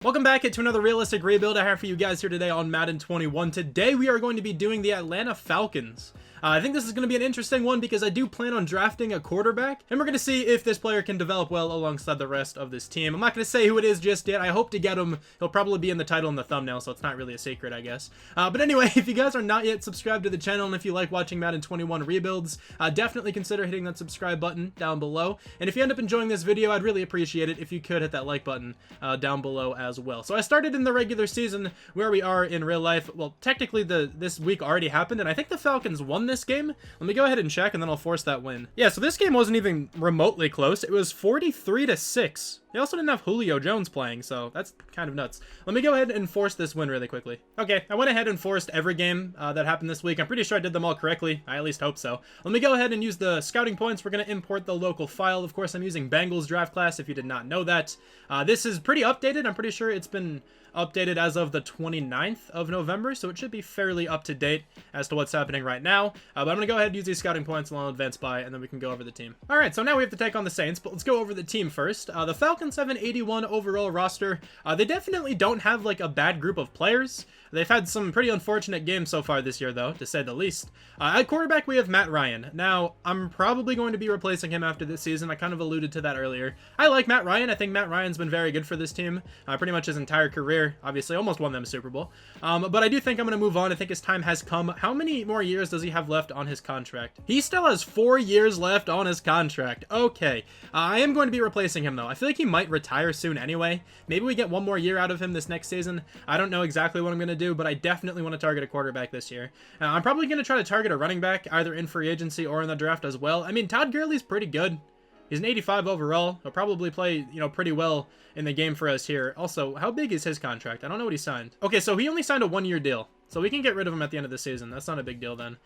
Welcome back to another realistic rebuild I have for you guys here today on Madden 21. Today we are going to be doing the Atlanta Falcons. I think this is going to be an interesting one because I do plan on drafting a quarterback, and we're going to see if this player can develop well alongside the rest of this team. I'm not going to say who it is just yet. I hope to get him. He'll probably be in the title and the thumbnail, so it's not really a secret, I guess. But anyway, if you guys are not yet subscribed to the channel, and if you like watching Madden 21 rebuilds, definitely consider hitting that subscribe button down below. And if you end up enjoying this video, I'd really appreciate it if you could hit that like button down below as well. So I started in the regular season where we are in real life. Well, technically this week already happened, and I think the Falcons won this game. Let me go ahead and check, and then I'll force that win. Yeah, so this game wasn't even remotely close. It was 43-6. They also didn't have Julio Jones playing, so that's kind of nuts. Let me go ahead and force this win really quickly. Okay, I went ahead and forced every game that happened this week. I'm pretty sure I did them all correctly. I at least hope so. Let me go ahead and use the scouting points. We're going to import the local file. Of course, I'm using Bengals draft class, if you did not know that. This is pretty updated. I'm pretty sure it's been updated as of the 29th of November, so it should be fairly up to date as to what's happening right now. But I'm going to go ahead and use these scouting points and I'll advance by, and then we can go over the team. All right, so now we have to take on the Saints, but let's go over the team first. The Falcons have an 81 overall roster. They definitely don't have like a bad group of players. They've had some pretty unfortunate games so far this year, though, to say the least. At quarterback, we have Matt Ryan. Now, I'm probably going to be replacing him after this season. I kind of alluded to that earlier. I like Matt Ryan. I think Matt Ryan's been very good for this team pretty much his entire career. Obviously, almost won them a Super Bowl. But I do think I'm going to move on. I think his time has come. How many more years does he have left on his contract? He still has 4 years left on his contract. Okay. I am going to be replacing him, though. I feel like he might retire soon anyway. Maybe we get one more year out of him this next season. I don't know exactly what I'm going to do, but I definitely want to target a quarterback this year. I'm probably going to try to target a running back, either in free agency or in the draft as well. I mean, Todd Gurley's pretty good. He's an 85 overall. He'll probably play, pretty well in the game for us here. Also, how big is his contract? I don't know what he signed. Okay, so he only signed a 1-year deal. So we can get rid of him at the end of the season. That's not a big deal then.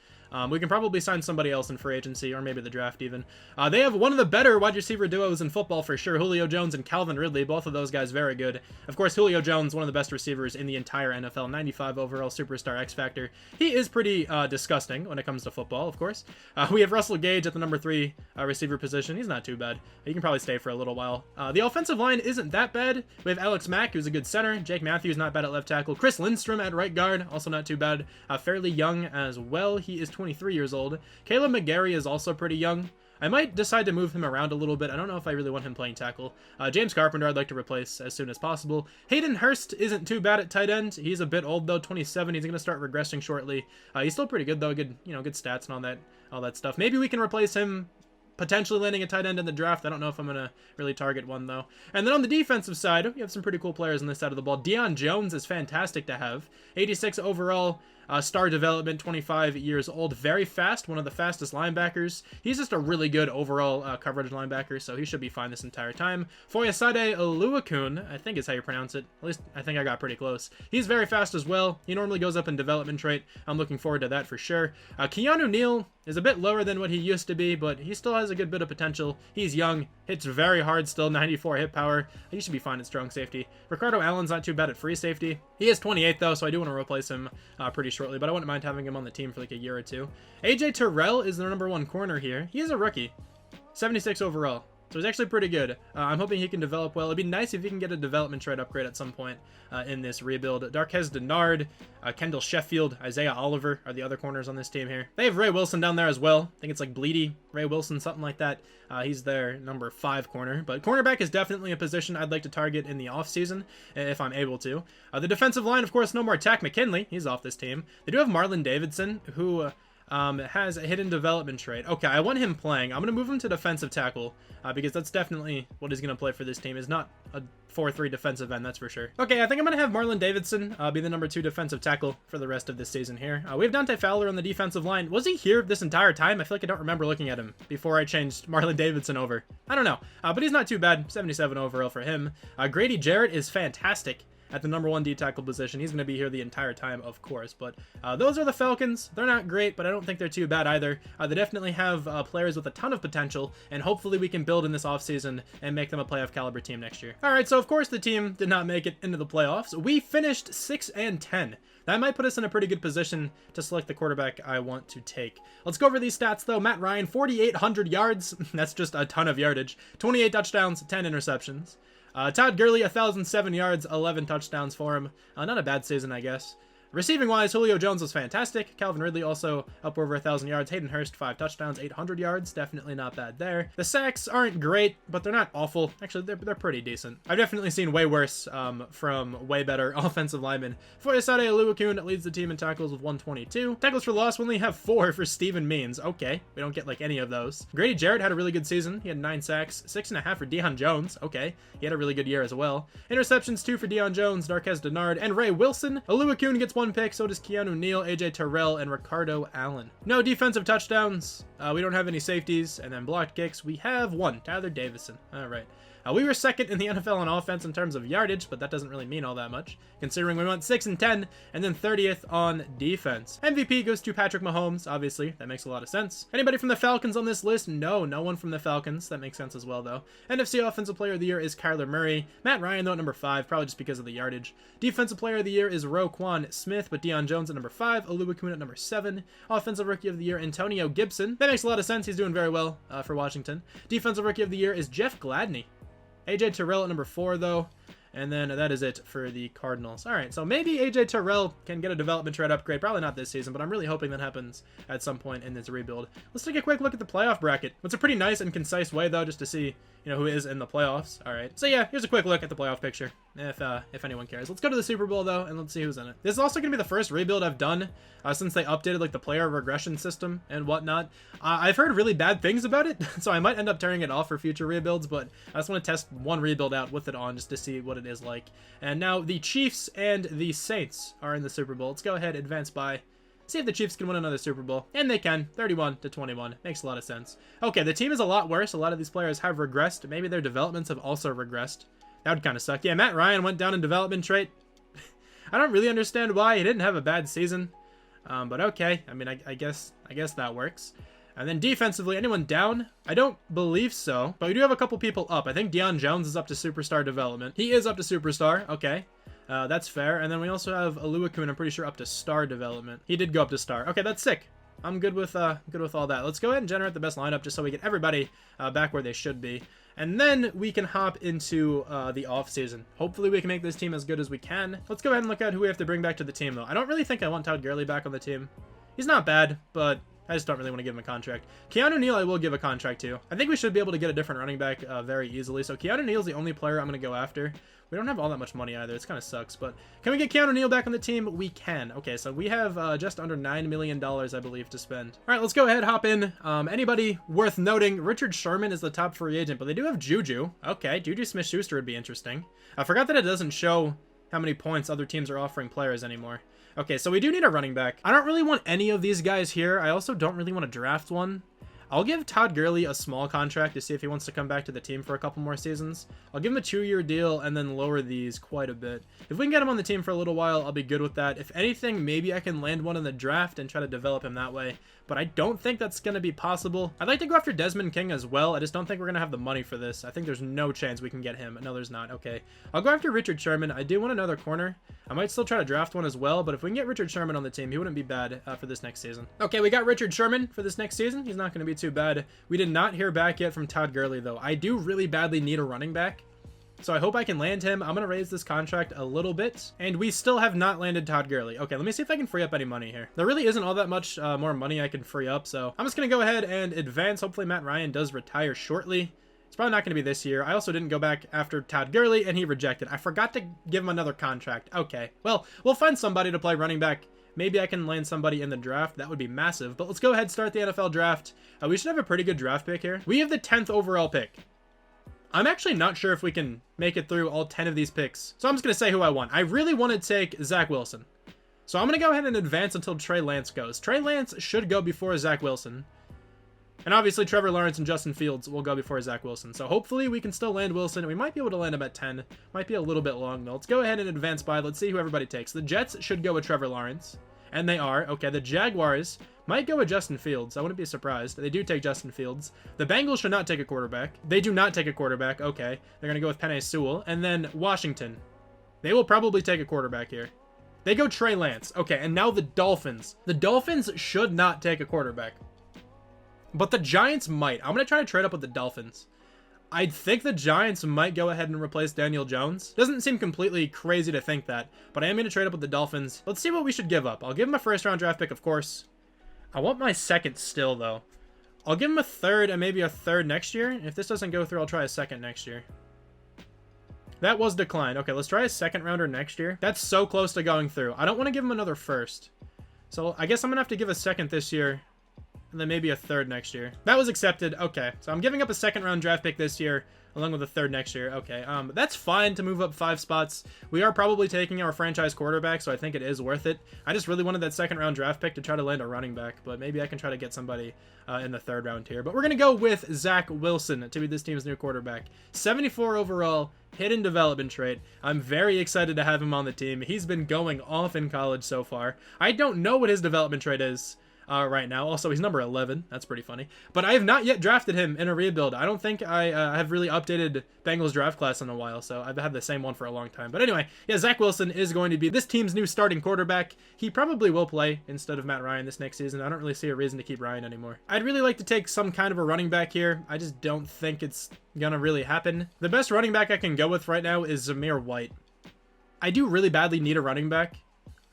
We can probably sign somebody else in free agency or maybe the draft even. They have one of the better wide receiver duos in football for sure. Julio Jones and Calvin Ridley, both of those guys very good. Of course, Julio Jones, one of the best receivers in the entire NFL, 95 overall superstar X Factor. He is pretty disgusting when it comes to football, of course. We have Russell Gage at the number 3 receiver position. He's not too bad. He can probably stay for a little while. The offensive line isn't that bad. We have Alex Mack, who's a good center. Jake Matthews, not bad at left tackle. Chris Lindstrom at right guard, also not too bad. Fairly young as well. He is 23 years old. Caleb McGarry is also pretty young. I might decide to move him around a little bit. I don't know if I really want him playing tackle. James Carpenter I'd like to replace as soon as possible. Hayden Hurst isn't too bad at tight end. He's a bit old though, 27. He's going to start regressing shortly. He's still pretty good though. Good, good stats and all that stuff. Maybe we can replace him, potentially landing a tight end in the draft. I don't know if I'm going to really target one, though. And then on the defensive side, we have some pretty cool players on this side of the ball. Deion Jones is fantastic to have. 86 overall, star development, 25 years old. Very fast, one of the fastest linebackers. He's just a really good overall coverage linebacker, so he should be fine this entire time. Foyesade Oluokun, I think is how you pronounce it. At least I think I got pretty close. He's very fast as well. He normally goes up in development trait. I'm looking forward to that for sure. Keanu Neal is a bit lower than what he used to be, but he still has a good bit of potential. He's young, hits very hard still, 94 hit power. He should be fine at strong safety. Ricardo Allen's not too bad at free safety. He is 28 though, so I do want to replace him pretty shortly, but I wouldn't mind having him on the team for like a year or two. AJ Terrell is the number 1 corner here. He is a rookie, 76 overall. So he's actually pretty good. I'm hoping he can develop well. It'd be nice if he can get a development trade upgrade at some point in this rebuild. Darquez Denard, Kendall Sheffield, Isaiah Oliver are the other corners on this team here. They have Ray Wilson down there as well. I think it's like Bleedy Ray Wilson, something like that. He's their number 5 corner. But cornerback is definitely a position I'd like to target in the offseason if I'm able to. The defensive line, of course, no more Takk McKinley. He's off this team. They do have Marlon Davidson, who has a hidden development trait. Okay, I want him playing. I'm going to move him to defensive tackle because that's definitely what he's going to play for this team. Is not a 4-3 defensive end, that's for sure. Okay, I think I'm going to have Marlon Davidson be the number 2 defensive tackle for the rest of this season here. We have Dante Fowler on the defensive line. Was he here this entire time? I feel like I don't remember looking at him before I changed Marlon Davidson over. I don't know, but he's not too bad. 77 overall for him. Grady Jarrett is fantastic at the number 1 D tackle position. He's going to be here the entire time, of course. But those are the Falcons. They're not great, but I don't think they're too bad either. They definitely have players with a ton of potential, and hopefully we can build in this offseason and make them a playoff caliber team next year. All right, so of course the team did not make it into the playoffs. We finished 6-10. That might put us in a pretty good position to select the quarterback I want to take. Let's go over these stats, though. Matt Ryan, 4,800 yards. That's just a ton of yardage. 28 touchdowns, 10 interceptions. Todd Gurley, 1,007 yards, 11 touchdowns for him. Not a bad season, I guess. Receiving wise, Julio Jones was fantastic. Calvin Ridley also up over 1,000 yards. Hayden Hurst, 5 touchdowns, 800 yards. Definitely not bad there. The sacks aren't great, but they're not awful. Actually, they're pretty decent. I've definitely seen way worse from way better offensive linemen. Foyesade Oluokun leads the team in tackles with 122. Tackles for loss, we only have 4 for Steven Means. Okay, we don't get like any of those. Grady Jarrett had a really good season. He had 9 sacks, 6.5 for Deion Jones. Okay, he had a really good year as well. Interceptions, 2 for Deion Jones, Darqueze Dennard, and Ray Wilson. Oluokun gets 1 pick, so does Keanu Neal, AJ Terrell, and Ricardo Allen. No defensive touchdowns. We don't have any safeties, and then blocked kicks. We have 1, Tyler Davison. All right. We were second in the NFL on offense in terms of yardage, but that doesn't really mean all that much, considering we went 6 and 10, and then 30th on defense. MVP goes to Patrick Mahomes, obviously. That makes a lot of sense. Anybody from the Falcons on this list? No one from the Falcons. That makes sense as well, though. NFC Offensive Player of the Year is Kyler Murray. Matt Ryan, though, at number 5, probably just because of the yardage. Defensive Player of the Year is Roquan Smith, but Deion Jones at number 5, Oluokun at number 7. Offensive Rookie of the Year, Antonio Gibson. That makes a lot of sense. He's doing very well for Washington. Defensive Rookie of the Year is Jeff Gladney. AJ Terrell at number 4, though. And then that is it for the Cardinals. All right, so maybe AJ Terrell can get a development trade upgrade. Probably not this season, but I'm really hoping that happens at some point in this rebuild. Let's take a quick look at the playoff bracket. It's a pretty nice and concise way, though, just to see, who is in the playoffs. All right, so yeah, here's a quick look at the playoff picture, if anyone cares. Let's go to the Super Bowl, though, and let's see who's in it. This is also going to be the first rebuild I've done since they updated, like, the player regression system and whatnot. I've heard really bad things about it, so I might end up turning it off for future rebuilds, but I just want to test one rebuild out with it on just to see what it is like. And now the Chiefs and the Saints are in the Super Bowl. Let's go ahead, advance by. See if the Chiefs can win another Super Bowl. And they can. 31-21. Makes a lot of sense. Okay, the team is a lot worse. A lot of these players have regressed. Maybe their developments have also regressed. That would kind of suck. Yeah, Matt Ryan went down in development trait. I don't really understand why. He didn't have a bad season. But okay. I mean, I guess that works. And then defensively, anyone down? I don't believe so, but we do have a couple people up. I think Deion Jones is up to superstar development. He is up to superstar. Okay, that's fair. And then we also have Oluokun, I'm pretty sure, up to star development. He did go up to star. Okay, that's sick. I'm good with all that. Let's go ahead and generate the best lineup just so we get everybody back where they should be. And then we can hop into the offseason. Hopefully we can make this team as good as we can. Let's go ahead and look at who we have to bring back to the team, though. I don't really think I want Todd Gurley back on the team. He's not bad, but I just don't really want to give him a contract. Keanu Neal I will give a contract to. I think we should be able to get a different running back very easily. So Keanu Neal's the only player I'm going to go after. We don't have all that much money either. It's kind of sucks, but can we get Keanu Neal back on the team? We can. Okay, so we have just under $9 million, I believe, to spend. All right, let's go ahead, hop in. Anybody worth noting? Richard Sherman is the top free agent, but they do have Juju. Okay, Juju Smith-Schuster would be interesting. I forgot that it doesn't show how many points other teams are offering players anymore. Okay, so we do need a running back. I don't really want any of these guys here. I also don't really want to draft one. I'll give Todd Gurley a small contract to see if he wants to come back to the team for a couple more seasons. I'll give him a 2-year deal and then lower these quite a bit. If we can get him on the team for a little while, I'll be good with that. If anything, maybe I can land one in the draft and try to develop him that way. But I don't think that's going to be possible. I'd like to go after Desmond King as well. I just don't think we're going to have the money for this. I think there's no chance we can get him. No, there's not. Okay. I'll go after Richard Sherman. I do want another corner. I might still try to draft one as well, but if we can get Richard Sherman on the team, he wouldn't be bad for this next season. Okay, we got Richard Sherman for this next season. He's not going to be too bad. We did not hear back yet from Todd Gurley, though. I do really badly need a running back, so I hope I can land him. I'm going to raise this contract a little bit, and we still have not landed Todd Gurley. Okay, let me see if I can free up any money here. There really isn't all that much more money I can free up, so I'm just going to go ahead and advance. Hopefully Matt Ryan does retire shortly. It's probably not going to be this year. I also didn't go back after Todd Gurley, and he rejected. I forgot to give him another contract. Okay, well, we'll find somebody to play running back. Maybe I can land somebody in the draft. That would be massive. But let's go ahead and start the NFL draft. We should have a pretty good draft pick here. We have the 10th overall pick. I'm actually not sure if we can make it through all 10 of these picks. So I'm just going to say who I want. I really want to take Zach Wilson. So I'm going to go ahead and advance until Trey Lance goes. Trey Lance should go before Zach Wilson. And obviously Trevor Lawrence and Justin Fields will go before Zach Wilson. So hopefully we can still land Wilson. We might be able to land him at 10. Might be a little bit long though. Let's go ahead and advance by. Let's see who everybody takes. The Jets should go with Trevor Lawrence. And they are. Okay, the Jaguars might go with Justin Fields. I wouldn't be surprised. They do take Justin Fields. The Bengals should not take a quarterback. They do not take a quarterback. Okay, they're going to go with Penei Sewell. And then Washington. They will probably take a quarterback here. They go Trey Lance. Okay, and now the Dolphins. The Dolphins should not take a quarterback. But the Giants might. I'm going to try to trade up with the Dolphins. I think the Giants might go ahead and replace Daniel Jones. Doesn't seem completely crazy to think that, but I am going to trade up with the Dolphins. Let's see what we should give up. I'll give him a first-round draft pick, of course. I want my second still, though. I'll give him a third and maybe a third next year. If this doesn't go through, I'll try a second next year. That was declined. Okay, let's try a second rounder next year. That's so close to going through. I don't want to give him another first. So I guess I'm going to have to give a second this year. And then maybe a third next year. That was accepted. Okay, so I'm giving up a second round draft pick this year, along with a third next year. Okay, that's fine to move up 5 spots. We are probably taking our franchise quarterback, so I think it is worth it. I just really wanted that second round draft pick to try to land a running back, but maybe I can try to get somebody in the third round here. But we're going to go with Zach Wilson to be this team's new quarterback. 74 overall, hidden development trait. I'm very excited to have him on the team. He's been going off in college so far. I don't know what his development trait is right now. Also, he's number 11. That's pretty funny. But I have not yet drafted him in a rebuild. I don't think I have really updated Bengals draft class in a while, so I've had the same one for a long time. But anyway, yeah, Zach Wilson is going to be this team's new starting quarterback. He probably will play instead of Matt Ryan this next season. I don't really see a reason to keep Ryan anymore. I'd really like to take some kind of a running back here. I just don't think it's gonna really happen. The best running back I can go with right now is Zamir White. I do really badly need a running back.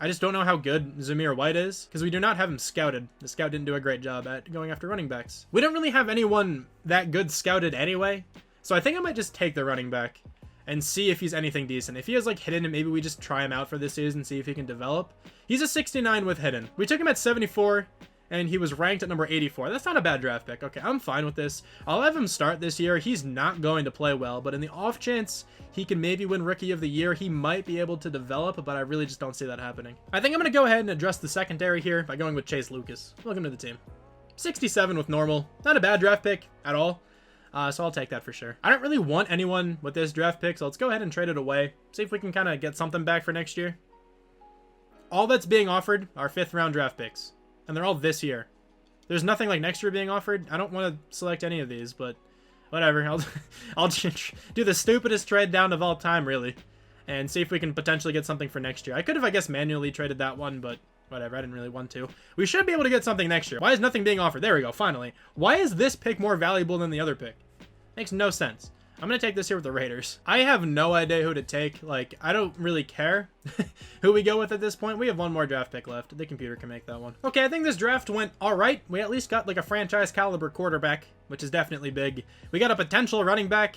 I just don't know how good Zamir White is, because we do not have him scouted. The scout didn't do a great job at going after running backs. We don't really have anyone that good scouted anyway, so I think I might just take the running back and see if he's anything decent. If he has like hidden, maybe we just try him out for this season, see if he can develop. He's a 69 with hidden. We took him at 74, and he was ranked at number 84. That's not a bad draft pick. Okay, I'm fine with this. I'll have him start this year. He's not going to play well, but in the off chance he can maybe win Rookie of the Year, he might be able to develop, but I really just don't see that happening. I think I'm going to go ahead and address the secondary here by going with Chase Lucas. Welcome to the team. 67 with normal. Not a bad draft pick at all. So I'll take that for sure. I don't really want anyone with this draft pick, so let's go ahead and trade it away. See if we can kind of get something back for next year. All that's being offered are 5th round draft picks. And they're all this year. There's nothing like next year being offered. I don't want to select any of these, but whatever. I'll do the stupidest trade down of all time, really, and see if we can potentially get something for next year. I could have, I guess, manually traded that one, but whatever. I didn't really want to. We should be able to get something next year. Why is nothing being offered? There we go, finally. Why is this pick more valuable than the other pick? Makes no sense. I'm going to take this here with the Raiders. I have no idea who to take. Like, I don't really care who we go with at this point. We have one more draft pick left. The computer can make that one. Okay, I think this draft went all right. We at least got like a franchise caliber quarterback, which is definitely big. We got a potential running back,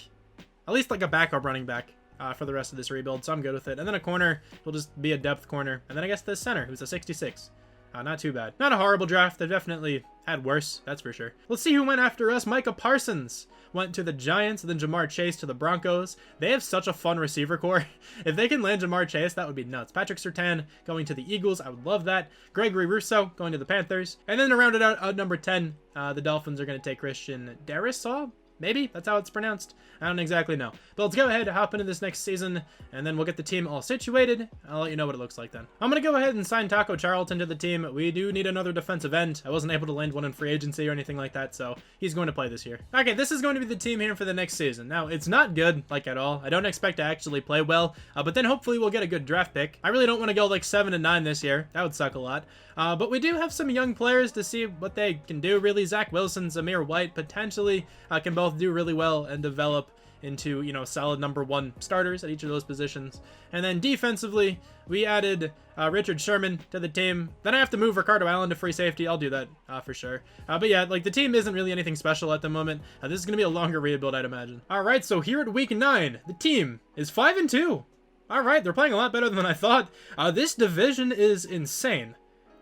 at least like a backup running back for the rest of this rebuild, so I'm good with it. And then a corner will just be a depth corner. And then I guess the center, who's a 66. Not too bad. Not a horrible draft. They've definitely had worse, that's for sure. Let's see who went after us. Micah Parsons went to the Giants, then Jamar Chase to the Broncos. They have such a fun receiver core. If they can land Jamar Chase, that would be nuts. Patrick Surtain going to the Eagles. I would love that. Gregory Rousseau going to the Panthers. And then to round it out at number 10, the Dolphins are going to take Christian Darrisaw. Maybe that's how it's pronounced. I don't exactly know. But let's go ahead and hop into this next season, and then we'll get the team all situated. I'll let you know what it looks like then. I'm going to go ahead and sign Taco Charlton to the team. We do need another defensive end. I wasn't able to land one in free agency or anything like that, so he's going to play this year. Okay, this is going to be the team here for the next season. Now, it's not good, like at all. I don't expect to actually play well, but then hopefully we'll get a good draft pick. I really don't want to go like 7-9 this year. That would suck a lot. But we do have some young players to see what they can do, really. Zach Wilson, Zamir White, potentially can both do really well and develop into, you know, solid number 1 starters at each of those positions. And then defensively, we added Richard Sherman to the team. Then I have to move Ricardo Allen to free safety. I'll do that for sure. But yeah, like the team isn't really anything special at the moment. This is going to be a longer rebuild, I'd imagine. All right, so here at week 9, the team is 5-2. All right, they're playing a lot better than I thought. This division is insane.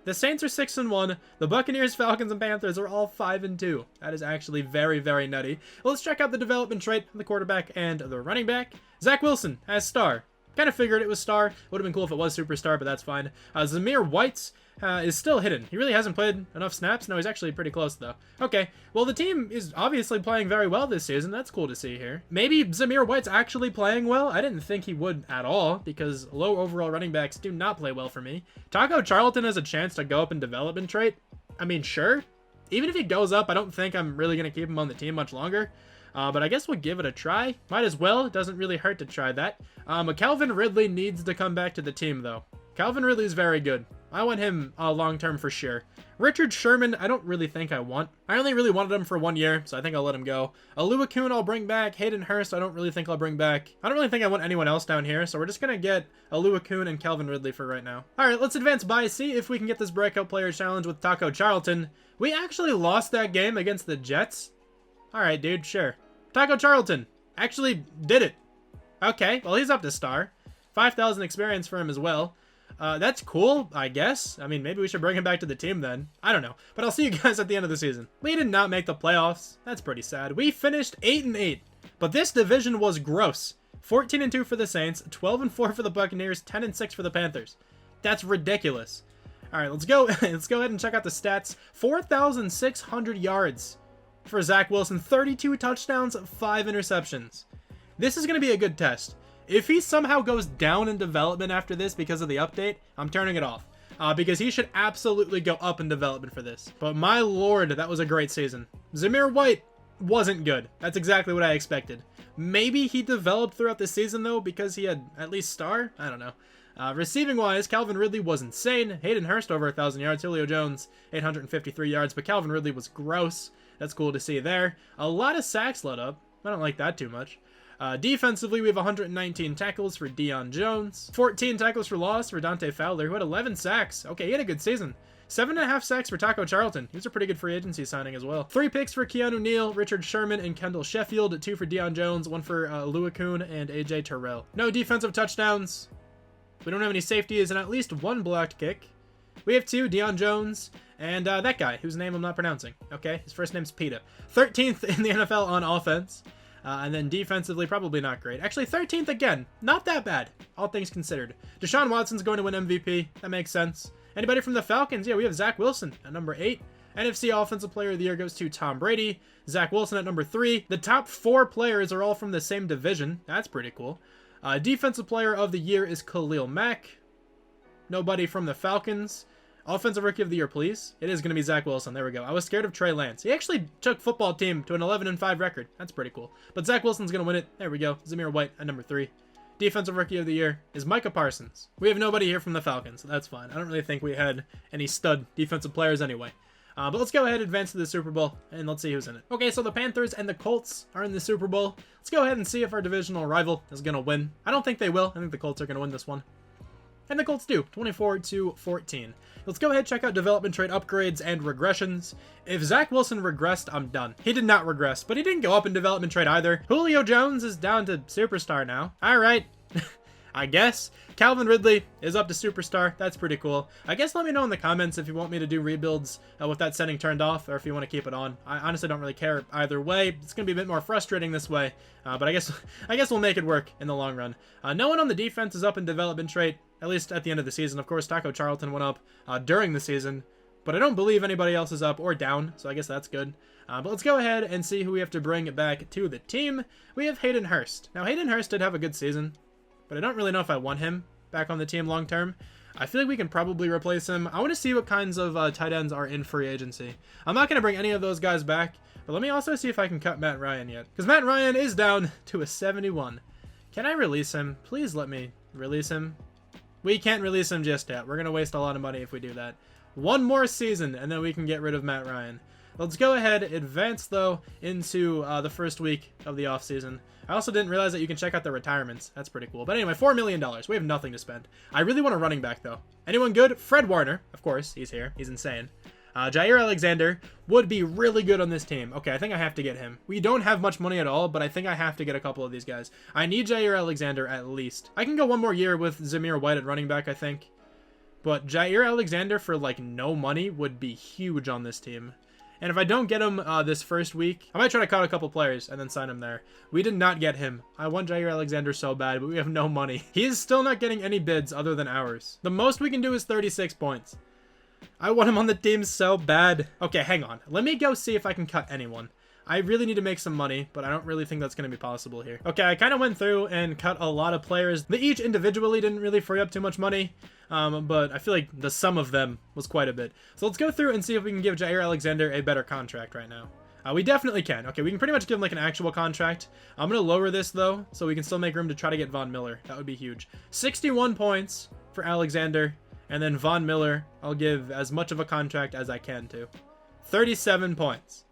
The Saints are 6-1. The Buccaneers, Falcons, and Panthers are all 5-2. That is actually very, very nutty. Well, let's check out the development trait of the quarterback and the running back. Zach Wilson as star. Kind of figured it was star. Would have been cool if it was superstar, but that's fine. Zamir White is still hidden. He really hasn't played enough snaps. No, he's actually pretty close, though. Okay, well, the team is obviously playing very well this season. That's cool to see here. Maybe Zamir White's actually playing well. I didn't think he would at all, because low overall running backs do not play well for me. Taco Charlton has a chance to go up in development trait. I mean, sure. Even if he goes up, I don't think I'm really going to keep him on the team much longer. But I guess we'll give it a try. Might as well. It doesn't really hurt to try that. Calvin Ridley needs to come back to the team, though. Calvin Ridley is very good. I want him long-term for sure. Richard Sherman, I don't really think I want. I only really wanted him for 1 year, so I think I'll let him go. Aluakun I'll bring back. Hayden Hurst I don't really think I'll bring back. I don't really think I want anyone else down here, so we're just going to get Aluakun and Calvin Ridley for right now. All right, let's advance by, see if we can get this breakout player challenge with Taco Charlton. We actually lost that game against the Jets. All right, dude, sure. Taco Charlton actually did it. Okay, well, he's up to star. 5,000 experience for him as well. That's cool, I guess. I mean, maybe we should bring him back to the team then. I don't know. But I'll see you guys at the end of the season. We did not make the playoffs. That's pretty sad. We finished 8-8. But this division was gross. 14-2 for the Saints, 12-4 for the Buccaneers, 10-6 for the Panthers. That's ridiculous. All right, let's go. Let's go ahead and check out the stats. 4,600 yards for Zach Wilson, 32 touchdowns, 5 interceptions. This is going to be a good test. If he somehow goes down in development after this because of the update, I'm turning it off. Because he should absolutely go up in development for this. But my lord, that was a great season. Zamir White wasn't good. That's exactly what I expected. Maybe he developed throughout the season, though, because he had at least star? I don't know. Receiving-wise, Calvin Ridley was insane. Hayden Hurst over 1,000 yards. Julio Jones, 853 yards. But Calvin Ridley was gross. That's cool to see there. A lot of sacks let up. I don't like that too much. Defensively, we have 119 tackles for Deion Jones, 14 tackles for loss for Dante Fowler, who had 11 sacks. Okay, he had a good season. 7.5 sacks for Taco Charlton. He was a pretty good free agency signing as well. 3 picks for Keanu Neal, Richard Sherman, and Kendall Sheffield. 2 for Deion Jones, 1 for Aluakun and AJ Terrell. No defensive touchdowns. We don't have any safeties and at least 1 blocked kick. We have 2, Deion Jones, and that guy, whose name I'm not pronouncing. Okay, his first name's Peta. 13th in the NFL on offense. And then defensively, probably not great. Actually, 13th again. Not that bad, all things considered. Deshaun Watson's going to win MVP. That makes sense. Anybody from the Falcons? Yeah, we have Zach Wilson at number 8. NFC Offensive Player of the Year goes to Tom Brady. Zach Wilson at number 3. The top 4 players are all from the same division. That's pretty cool. Defensive Player of the Year is Khalil Mack. Nobody from the Falcons. Offensive Rookie of the Year, please. It is going to be Zach Wilson. There we go. I was scared of Trey Lance. He actually took football team to an 11-5 record. That's pretty cool. But Zach Wilson's going to win it. There we go. Zamir White at number 3. Defensive Rookie of the Year is Micah Parsons. We have nobody here from the Falcons. So that's fine. I don't really think we had any stud defensive players anyway. But let's go ahead and advance to the Super Bowl, and let's see who's in it. Okay, so the Panthers and the Colts are in the Super Bowl. Let's go ahead and see if our divisional rival is going to win. I don't think they will. I think the Colts are going to win this one. And the Colts do, 24-14. Let's go ahead and check out development trait upgrades and regressions. If Zach Wilson regressed, I'm done. He did not regress, but he didn't go up in development trait either. Julio Jones is down to superstar now. All right. I guess. Calvin Ridley is up to superstar. That's pretty cool. I guess let me know in the comments if you want me to do rebuilds with that setting turned off, or if you want to keep it on. I honestly don't really care either way. It's going to be a bit more frustrating this way, but I guess we'll make it work in the long run. No one on the defense is up in development trait, at least at the end of the season. Of course, Taco Charlton went up during the season, but I don't believe anybody else is up or down, so I guess that's good. But let's go ahead and see who we have to bring back to the team. We have Hayden Hurst. Now, Hayden Hurst did have a good season, but I don't really know if I want him back on the team long term. I feel like we can probably replace him. I want to see what kinds of tight ends are in free agency. I'm not going to bring any of those guys back, but let me also see if I can cut Matt Ryan yet, because Matt Ryan is down to a 71. Can I release him? Please let me release him. We can't release him just yet. We're going to waste a lot of money if we do that. 1 more season, and then we can get rid of Matt Ryan. Let's go ahead, advance, though, into the first week of the offseason. I also didn't realize that you can check out the retirements. That's pretty cool. But anyway, $4 million. We have nothing to spend. I really want a running back, though. Anyone good? Fred Warner. Of course, he's here. He's insane. Jair Alexander would be really good on this team. Okay, I think I have to get him. We don't have much money at all, but I think I have to get a couple of these guys. I need Jair Alexander at least. I can go 1 more year with Zamir White at running back, I think. But Jair Alexander for, like, no money would be huge on this team. And if I don't get him this first week, I might try to cut a couple players and then sign him there. We did not get him. I want Jair Alexander so bad, but we have no money. He is still not getting any bids other than ours. The most we can do is 36 points. I want him on the team so bad. Okay, hang on. Let me go see if I can cut anyone. I really need to make some money, but I don't really think that's going to be possible here. Okay, I kind of went through and cut a lot of players. They each individually didn't really free up too much money, but I feel like the sum of them was quite a bit. So let's go through and see if we can give Jair Alexander a better contract right now. We definitely can. Okay, we can pretty much give him like an actual contract. I'm going to lower this, though, so we can still make room to try to get Von Miller. That would be huge. 61 points for Alexander And then Von Miller, I'll give as much of a contract as I can to. 37 points.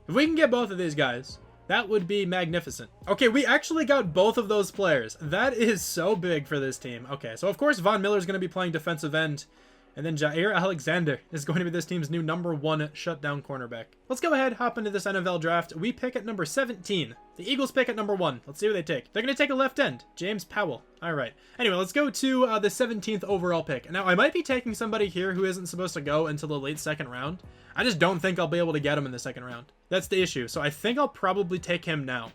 If we can get both of these guys, that would be magnificent. Okay, we actually got both of those players. That is so big for this team. Okay, so of course Von Miller is going to be playing defensive end. And then Jair Alexander is going to be this team's new #1 shutdown cornerback. Let's go ahead, hop into this NFL draft. We pick at number 17. The Eagles pick at number 1. Let's see who they take. They're going to take a left end, James Powell. All right. Anyway, let's go to the 17th overall pick. Now, I might be taking somebody here who isn't supposed to go until the late second round. I just don't think I'll be able to get him in the second round. That's the issue. So I think I'll probably take him now.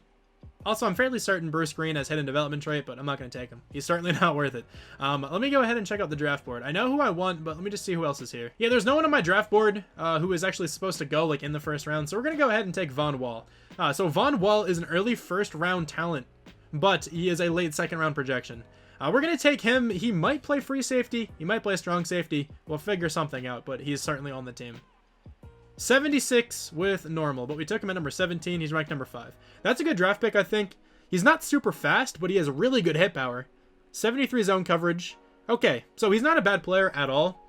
Also, I'm fairly certain Bruce Green has hidden development trait, but I'm not going to take him. He's certainly not worth it. Let me go ahead and check out the draft board. I know who I want, but let me just see who else is here. Yeah, there's no one on my draft board who is actually supposed to go like in the first round, so we're going to go ahead and take Von Wall. So Von Wall is an early first round talent, but he is a late second round projection. We're going to take him. He might play free safety. He might play strong safety. We'll figure something out, but he's certainly on the team. 76 with normal, but we took him at number 17. He's ranked number 5. That's a good draft pick, I think. He's not super fast, but he has really good hit power. 73 zone coverage. Okay, so he's not a bad player at all.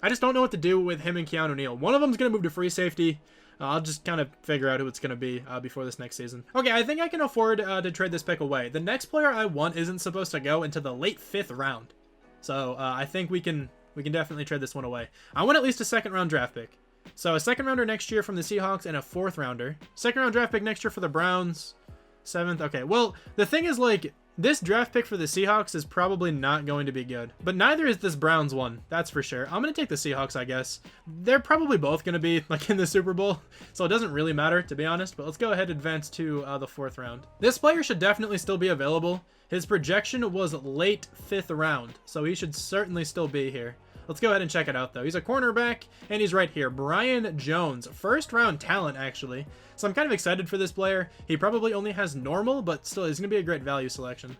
I just don't know what to do with him and Keanu Neal. One of them's going to move to free safety. I'll just kind of figure out who it's going to be before this next season. Okay, I think I can afford to trade this pick away. The next player I want isn't supposed to go into the late 5th round. So I think we can definitely trade this one away. I want at least a second round draft pick. So a second rounder next year from the Seahawks and a 4th rounder. Second round draft pick next year for the Browns. 7th. Okay, well, the thing is, like, this draft pick for the Seahawks is probably not going to be good. But neither is this Browns one. That's for sure. I'm going to take the Seahawks, I guess. They're probably both going to be, like, in the Super Bowl. So it doesn't really matter, to be honest. But let's go ahead and advance to the 4th round. This player should definitely still be available. His projection was late 5th round. So he should certainly still be here. Let's go ahead and check it out, though. He's a cornerback, and he's right here. Brian Jones. First round talent, actually. So I'm kind of excited for this player. He probably only has normal, but still, he's going to be a great value selection.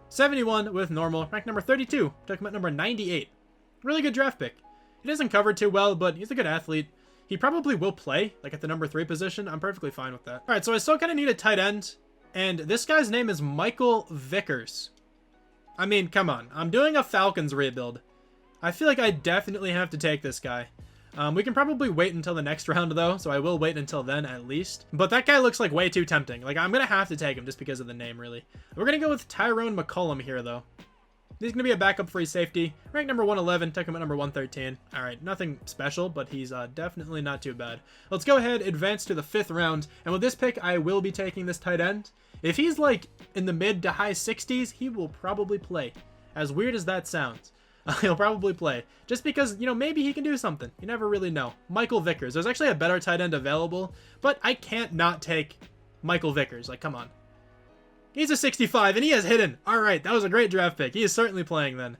71 with normal. Ranked number 32. Took him at number 98. Really good draft pick. He doesn't cover too well, but he's a good athlete. He probably will play, like, at the number 3 position. I'm perfectly fine with that. All right, so I still kind of need a tight end, and this guy's name is Michael Vickers. I mean, come on. I'm doing a Falcons rebuild. I feel like I definitely have to take this guy. We can probably wait until the next round, though, so I will wait until then at least. But that guy looks like way too tempting. Like, I'm going to have to take him just because of the name, really. We're going to go with Tyrone McCollum here, though. He's going to be a backup free safety. Ranked number 111, took him at number 113. All right, nothing special, but he's definitely not too bad. Let's go ahead, advance to the 5th round. And with this pick, I will be taking this tight end. If he's, like, in the mid to high 60s, he will probably play. As weird as that sounds. He'll probably play. Just because, you know, maybe he can do something. You never really know. Michael Vickers. There's actually a better tight end available, but I can't not take Michael Vickers. Like, come on. He's a 65, and he has hidden. All right, that was a great draft pick. He is certainly playing then.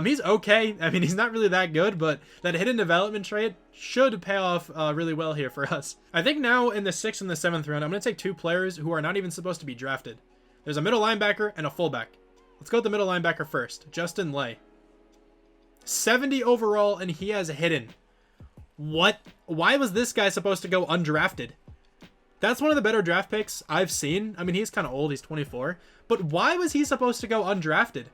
He's okay. I mean, he's not really that good, but that hidden development trait should pay off really well here for us. I think now in the 6th and the 7th round, I'm going to take 2 players who are not even supposed to be drafted. There's a middle linebacker and a fullback. Let's go with the middle linebacker first. Justin Lay. 70 overall, and he has hidden. What? Why was this guy supposed to go undrafted? That's one of the better draft picks I've seen. I mean, he's kind of old. He's 24. But why was he supposed to go undrafted?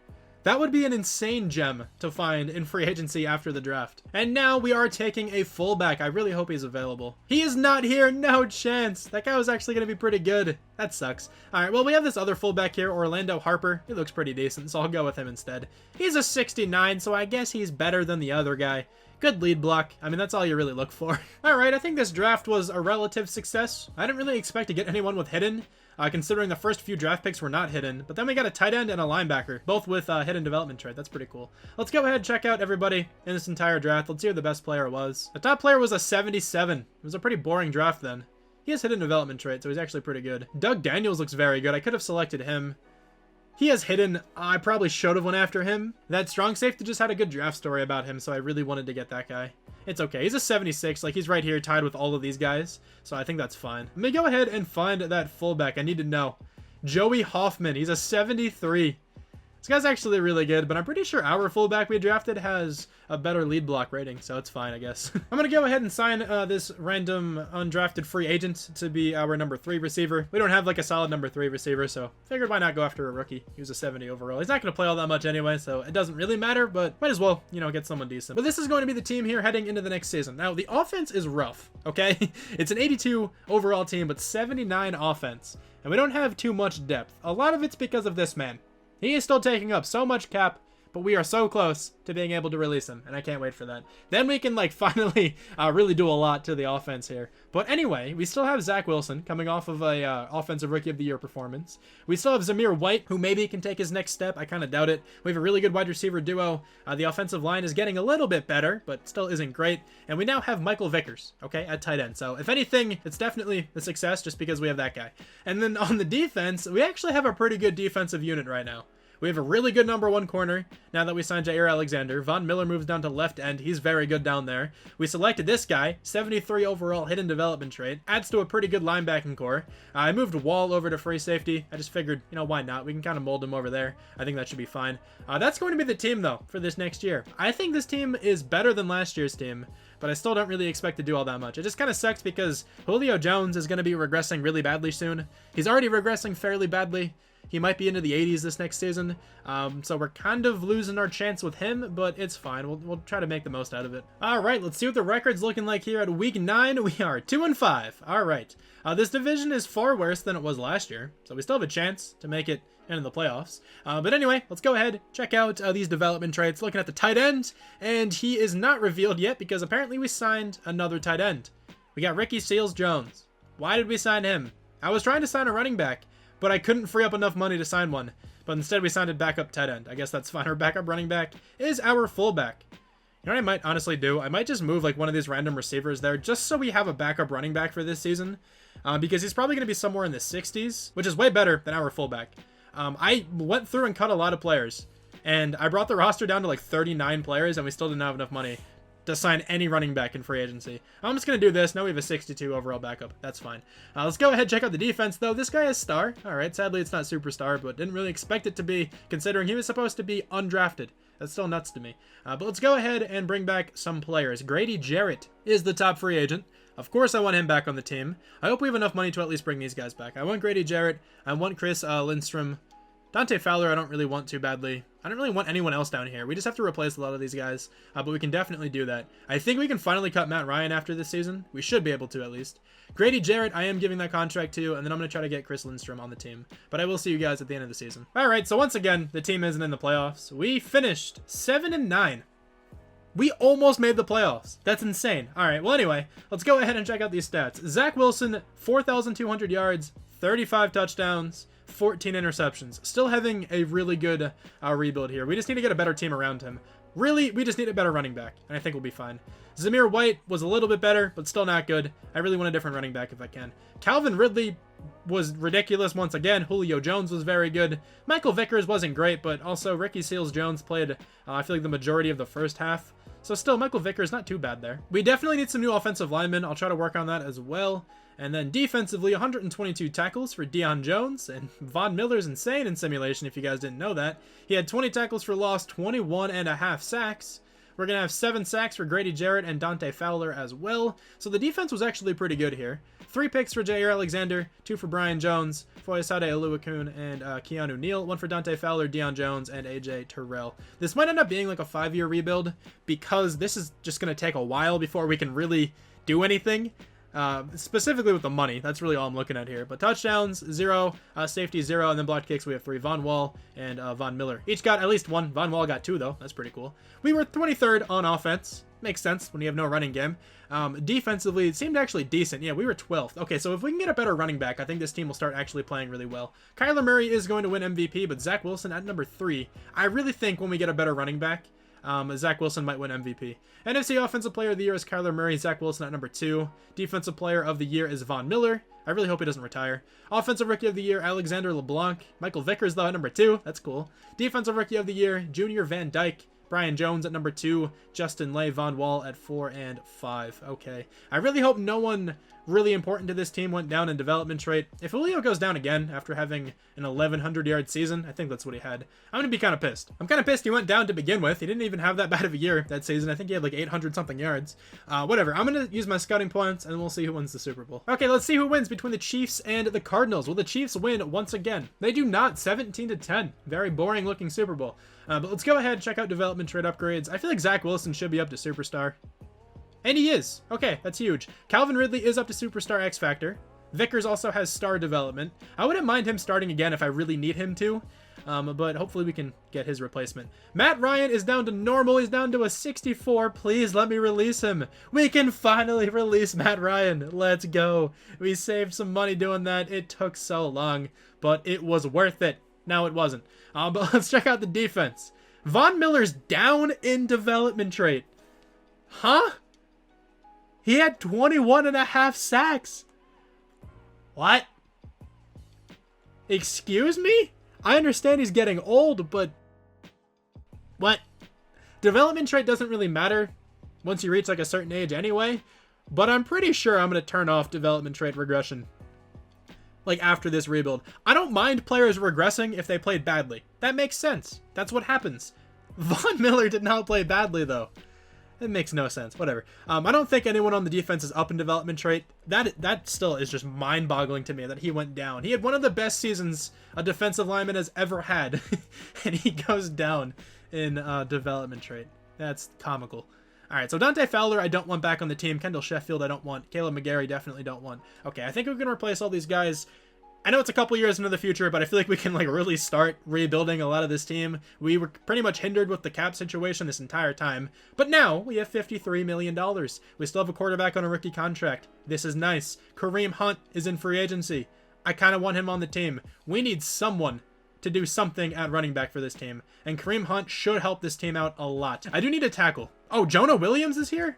That would be an insane gem to find in free agency after the draft. And now we are taking a fullback. I really hope he's available. He is not here. No chance. That guy was actually going to be pretty good. That sucks. All right, well, we have this other fullback here, Orlando Harper. He looks pretty decent, so I'll go with him instead. He's a 69, so I guess he's better than the other guy. Good lead block. I mean, that's all you really look for. All right, I think this draft was a relative success. I didn't really expect to get anyone with hidden, considering the first few draft picks were not hidden. But then we got a tight end and a linebacker, both with hidden development trait. That's pretty cool. Let's go ahead and check out everybody in this entire draft. Let's see who the best player was. The top player was a 77. It was a pretty boring draft then. He has hidden development trait, so he's actually pretty good. Doug Daniels looks very good. I could have selected him. He has hidden. I probably should have went after him. That strong safety just had a good draft story about him, so I really wanted to get that guy. It's okay. He's a 76. Like, he's right here tied with all of these guys, so I think that's fine. Let me go ahead and find that fullback. I need to know. Joey Hoffman. He's a 73. This guy's actually really good, but I'm pretty sure our fullback we drafted has a better lead block rating, so it's fine, I guess. I'm going to go ahead and sign this random undrafted free agent to be our number 3 receiver. We don't have like a solid number 3 receiver, so figured why not go after a rookie. He was a 70 overall. He's not going to play all that much anyway, so it doesn't really matter, but might as well, you know, get someone decent. But this is going to be the team here heading into the next season. Now, the offense is rough, okay? It's an 82 overall team, but 79 offense. And we don't have too much depth. A lot of it's because of this man. He is still taking up so much cap, but we are so close to being able to release him, and I can't wait for that. Then we can, like, finally really do a lot to the offense here. But anyway, we still have Zach Wilson coming off of a Offensive Rookie of the Year performance. We still have Zamir White, who maybe can take his next step. I kind of doubt it. We have a really good wide receiver duo. The offensive line is getting a little bit better, but still isn't great. And we now have Michael Vickers, okay, at tight end. So if anything, it's definitely a success just because we have that guy. And then on the defense, we actually have a pretty good defensive unit right now. We have a really good number 1 corner now that we signed Jair Alexander. Von Miller moves down to left end. He's very good down there. We selected this guy, 73 overall hidden development trait. Adds to a pretty good linebacking core. I moved Wall over to free safety. I just figured, you know, why not? We can kind of mold him over there. I think that should be fine. That's going to be the team, though, for this next year. I think this team is better than last year's team, but I still don't really expect to do all that much. It just kind of sucks because Julio Jones is going to be regressing really badly soon. He's already regressing fairly badly. He might be into the 80s this next season, so we're kind of losing our chance with him, but it's fine. We'll try to make the most out of it. All right, let's see what the record's looking like here at week 9. We are 2-5. All right. This division is far worse than it was last year, so we still have a chance to make it into the playoffs. But anyway, let's go ahead, check out these development traits. Looking at the tight end, and he is not revealed yet because apparently we signed another tight end. We got Ricky Seals-Jones. Why did we sign him? I was trying to sign a running back, but I couldn't free up enough money to sign one. But instead we signed a backup tight end. I guess that's fine. Our backup running back is our fullback. You know what I might honestly do? I might just move like one of these random receivers there just so we have a backup running back for this season. Because he's probably going to be somewhere in the 60s, which is way better than our fullback. I went through and cut a lot of players. And I brought the roster down to like 39 players and we still didn't have enough money to sign any running back in free agency. I'm just going to do this. Now we have a 62 overall backup. That's fine. Let's go ahead and check out the defense, though. This guy is star. All right, sadly, it's not superstar, but didn't really expect it to be, considering he was supposed to be undrafted. That's still nuts to me. But let's go ahead and bring back some players. Grady Jarrett is the top free agent. Of course, I want him back on the team. I hope we have enough money to at least bring these guys back. I want Grady Jarrett. I want Chris Lindstrom. Dante Fowler, I don't really want too badly. I don't really want anyone else down here. We just have to replace a lot of these guys, but we can definitely do that. I think we can finally cut Matt Ryan after this season. We should be able to, at least. Grady Jarrett, I am giving that contract to, and then I'm going to try to get Chris Lindstrom on the team. But I will see you guys at the end of the season. All right, so once again, the team isn't in the playoffs. We finished 7-9. We almost made the playoffs. That's insane. All right, well, anyway, let's go ahead and check out these stats. Zach Wilson, 4,200 yards, 35 touchdowns, 14 interceptions. Still having a really good rebuild here. We just need to get a better team around him. Really, we just need a better running back, and I think we'll be fine. Zamir White was a little bit better, but still not good. I really want a different running back if I can. Calvin Ridley was ridiculous once again. Julio Jones was very good. Michael Vickers wasn't great, but also Ricky Seals-Jones played, I feel like, the majority of the first half. So still, Michael Vickers, not too bad there. We definitely need some new offensive linemen. I'll try to work on that as well. And then defensively, 122 tackles for Deion Jones. And Von Miller's insane in simulation, if you guys didn't know that. He had 20 tackles for loss, 21.5 sacks. We're going to have 7 sacks for Grady Jarrett and Dante Fowler as well. So the defense was actually pretty good here. 3 picks for Jair Alexander, 2 for Brian Jones, Foyesade Oluokun, and Keanu Neal. 1 for Dante Fowler, Deion Jones, and AJ Terrell. This might end up being like a 5-year rebuild because this is just going to take a while before we can really do anything. Specifically with the money. That's really all I'm looking at here. But touchdowns, 0. Safety, 0. And then block kicks, we have 3. Von Wall and Von Miller. Each got at least 1. Von Wall got 2, though. That's pretty cool. We were 23rd on offense. Makes sense when you have no running game. Defensively, it seemed actually decent. Yeah, we were 12th. Okay, so if we can get a better running back, I think this team will start actually playing really well. Kyler Murray is going to win MVP, but Zach Wilson at number 3. I really think when we get a better running back, Zach Wilson might win MVP. NFC Offensive Player of the Year is Kyler Murray. Zach Wilson at number 2. Defensive Player of the Year is Von Miller. I really hope he doesn't retire. Offensive Rookie of the Year, Alexander LeBlanc. Michael Vickers, though, at number 2. That's cool. Defensive Rookie of the Year, Junior Van Dyke. Brian Jones at number 2, Justin Lay, Von Wall at 4 and 5. Okay. I really hope no one really important to this team went down in development trait. If Julio goes down again after having an 1,100-yard season, I think that's what he had, I'm going to be kind of pissed. I'm kind of pissed he went down to begin with. He didn't even have that bad of a year that season. I think he had like 800-something yards. Whatever. I'm going to use my scouting points, and we'll see who wins the Super Bowl. Okay, let's see who wins between the Chiefs and the Cardinals. Will the Chiefs win once again? They do not. 17-10. Very boring-looking Super Bowl. But let's go ahead and check out development trait upgrades. I feel like Zach Wilson should be up to Superstar. And he is. Okay, that's huge. Calvin Ridley is up to Superstar X Factor. Vickers also has star development. I wouldn't mind him starting again if I really need him to. But hopefully we can get his replacement. Matt Ryan is down to normal. He's down to a 64. Please let me release him. We can finally release Matt Ryan. Let's go. We saved some money doing that. It took so long, but it was worth it. No, it wasn't. But let's check out the defense. Von Miller's down in development trait. Huh? He had 21.5 sacks. What? Excuse me? I understand he's getting old, but... What? Development trait doesn't really matter once you reach like a certain age anyway, but I'm pretty sure I'm going to turn off development trait regression like after this rebuild. I don't mind players regressing if they played badly. That makes sense. That's what happens. Von Miller did not play badly though. It makes no sense. Whatever. I don't think anyone on the defense is up in development trait. That still is just mind-boggling to me that he went down. He had one of the best seasons a defensive lineman has ever had, and he goes down in development trait. That's comical. All right, so Dante Fowler I don't want back on the team. Kendall Sheffield I don't want. Caleb McGarry definitely don't want. Okay, I think we can replace all these guys. I know it's a couple years into the future, but I feel like we can like really start rebuilding a lot of this team. We were pretty much hindered with the cap situation this entire time, but now we have $53 million. We still have a quarterback on a rookie contract. This is nice. Kareem Hunt is in free agency. I kind of want him on the team. We need someone to do something at running back for this team, and Kareem Hunt should help this team out a lot. I do need a tackle. Oh, Jonah Williams is here?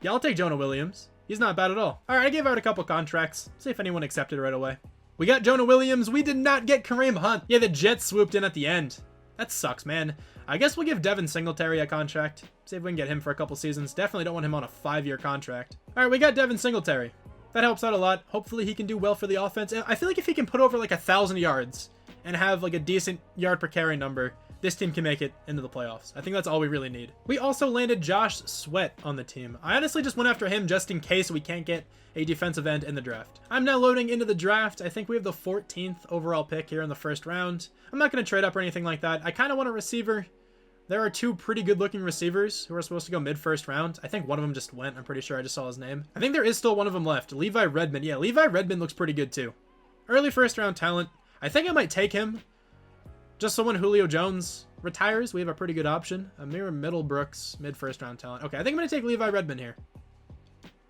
Yeah, I'll take Jonah Williams. He's not bad at all. All right, I gave out a couple contracts. See if anyone accepted right away. We got Jonah Williams. We did not get Kareem Hunt. Yeah, the Jets swooped in at the end. That sucks, man. I guess we'll give Devin Singletary a contract. See if we can get him for a couple seasons. Definitely don't want him on a 5-year contract. All right, we got Devin Singletary. That helps out a lot. Hopefully he can do well for the offense. I feel like if he can put over like 1,000 yards and have like a decent yard per carry number, this team can make it into the playoffs. I think that's all we really need. We also landed Josh Sweat on the team. I honestly just went after him just in case we can't get a defensive end in the draft. I'm now loading into the draft. I think we have the 14th overall pick here in the first round. I'm not going to trade up or anything like that. I kind of want a receiver. There are 2 pretty good looking receivers who are supposed to go mid-first round. I think one of them just went. I'm pretty sure I just saw his name. I think there is still one of them left. Levi Redmond. Yeah, Levi Redmond looks pretty good too. Early first round talent. I think I might take him. Just so when Julio Jones retires, we have a pretty good option. Amir Middlebrooks, mid-first round talent. Okay, I think I'm going to take Levi Redmond here.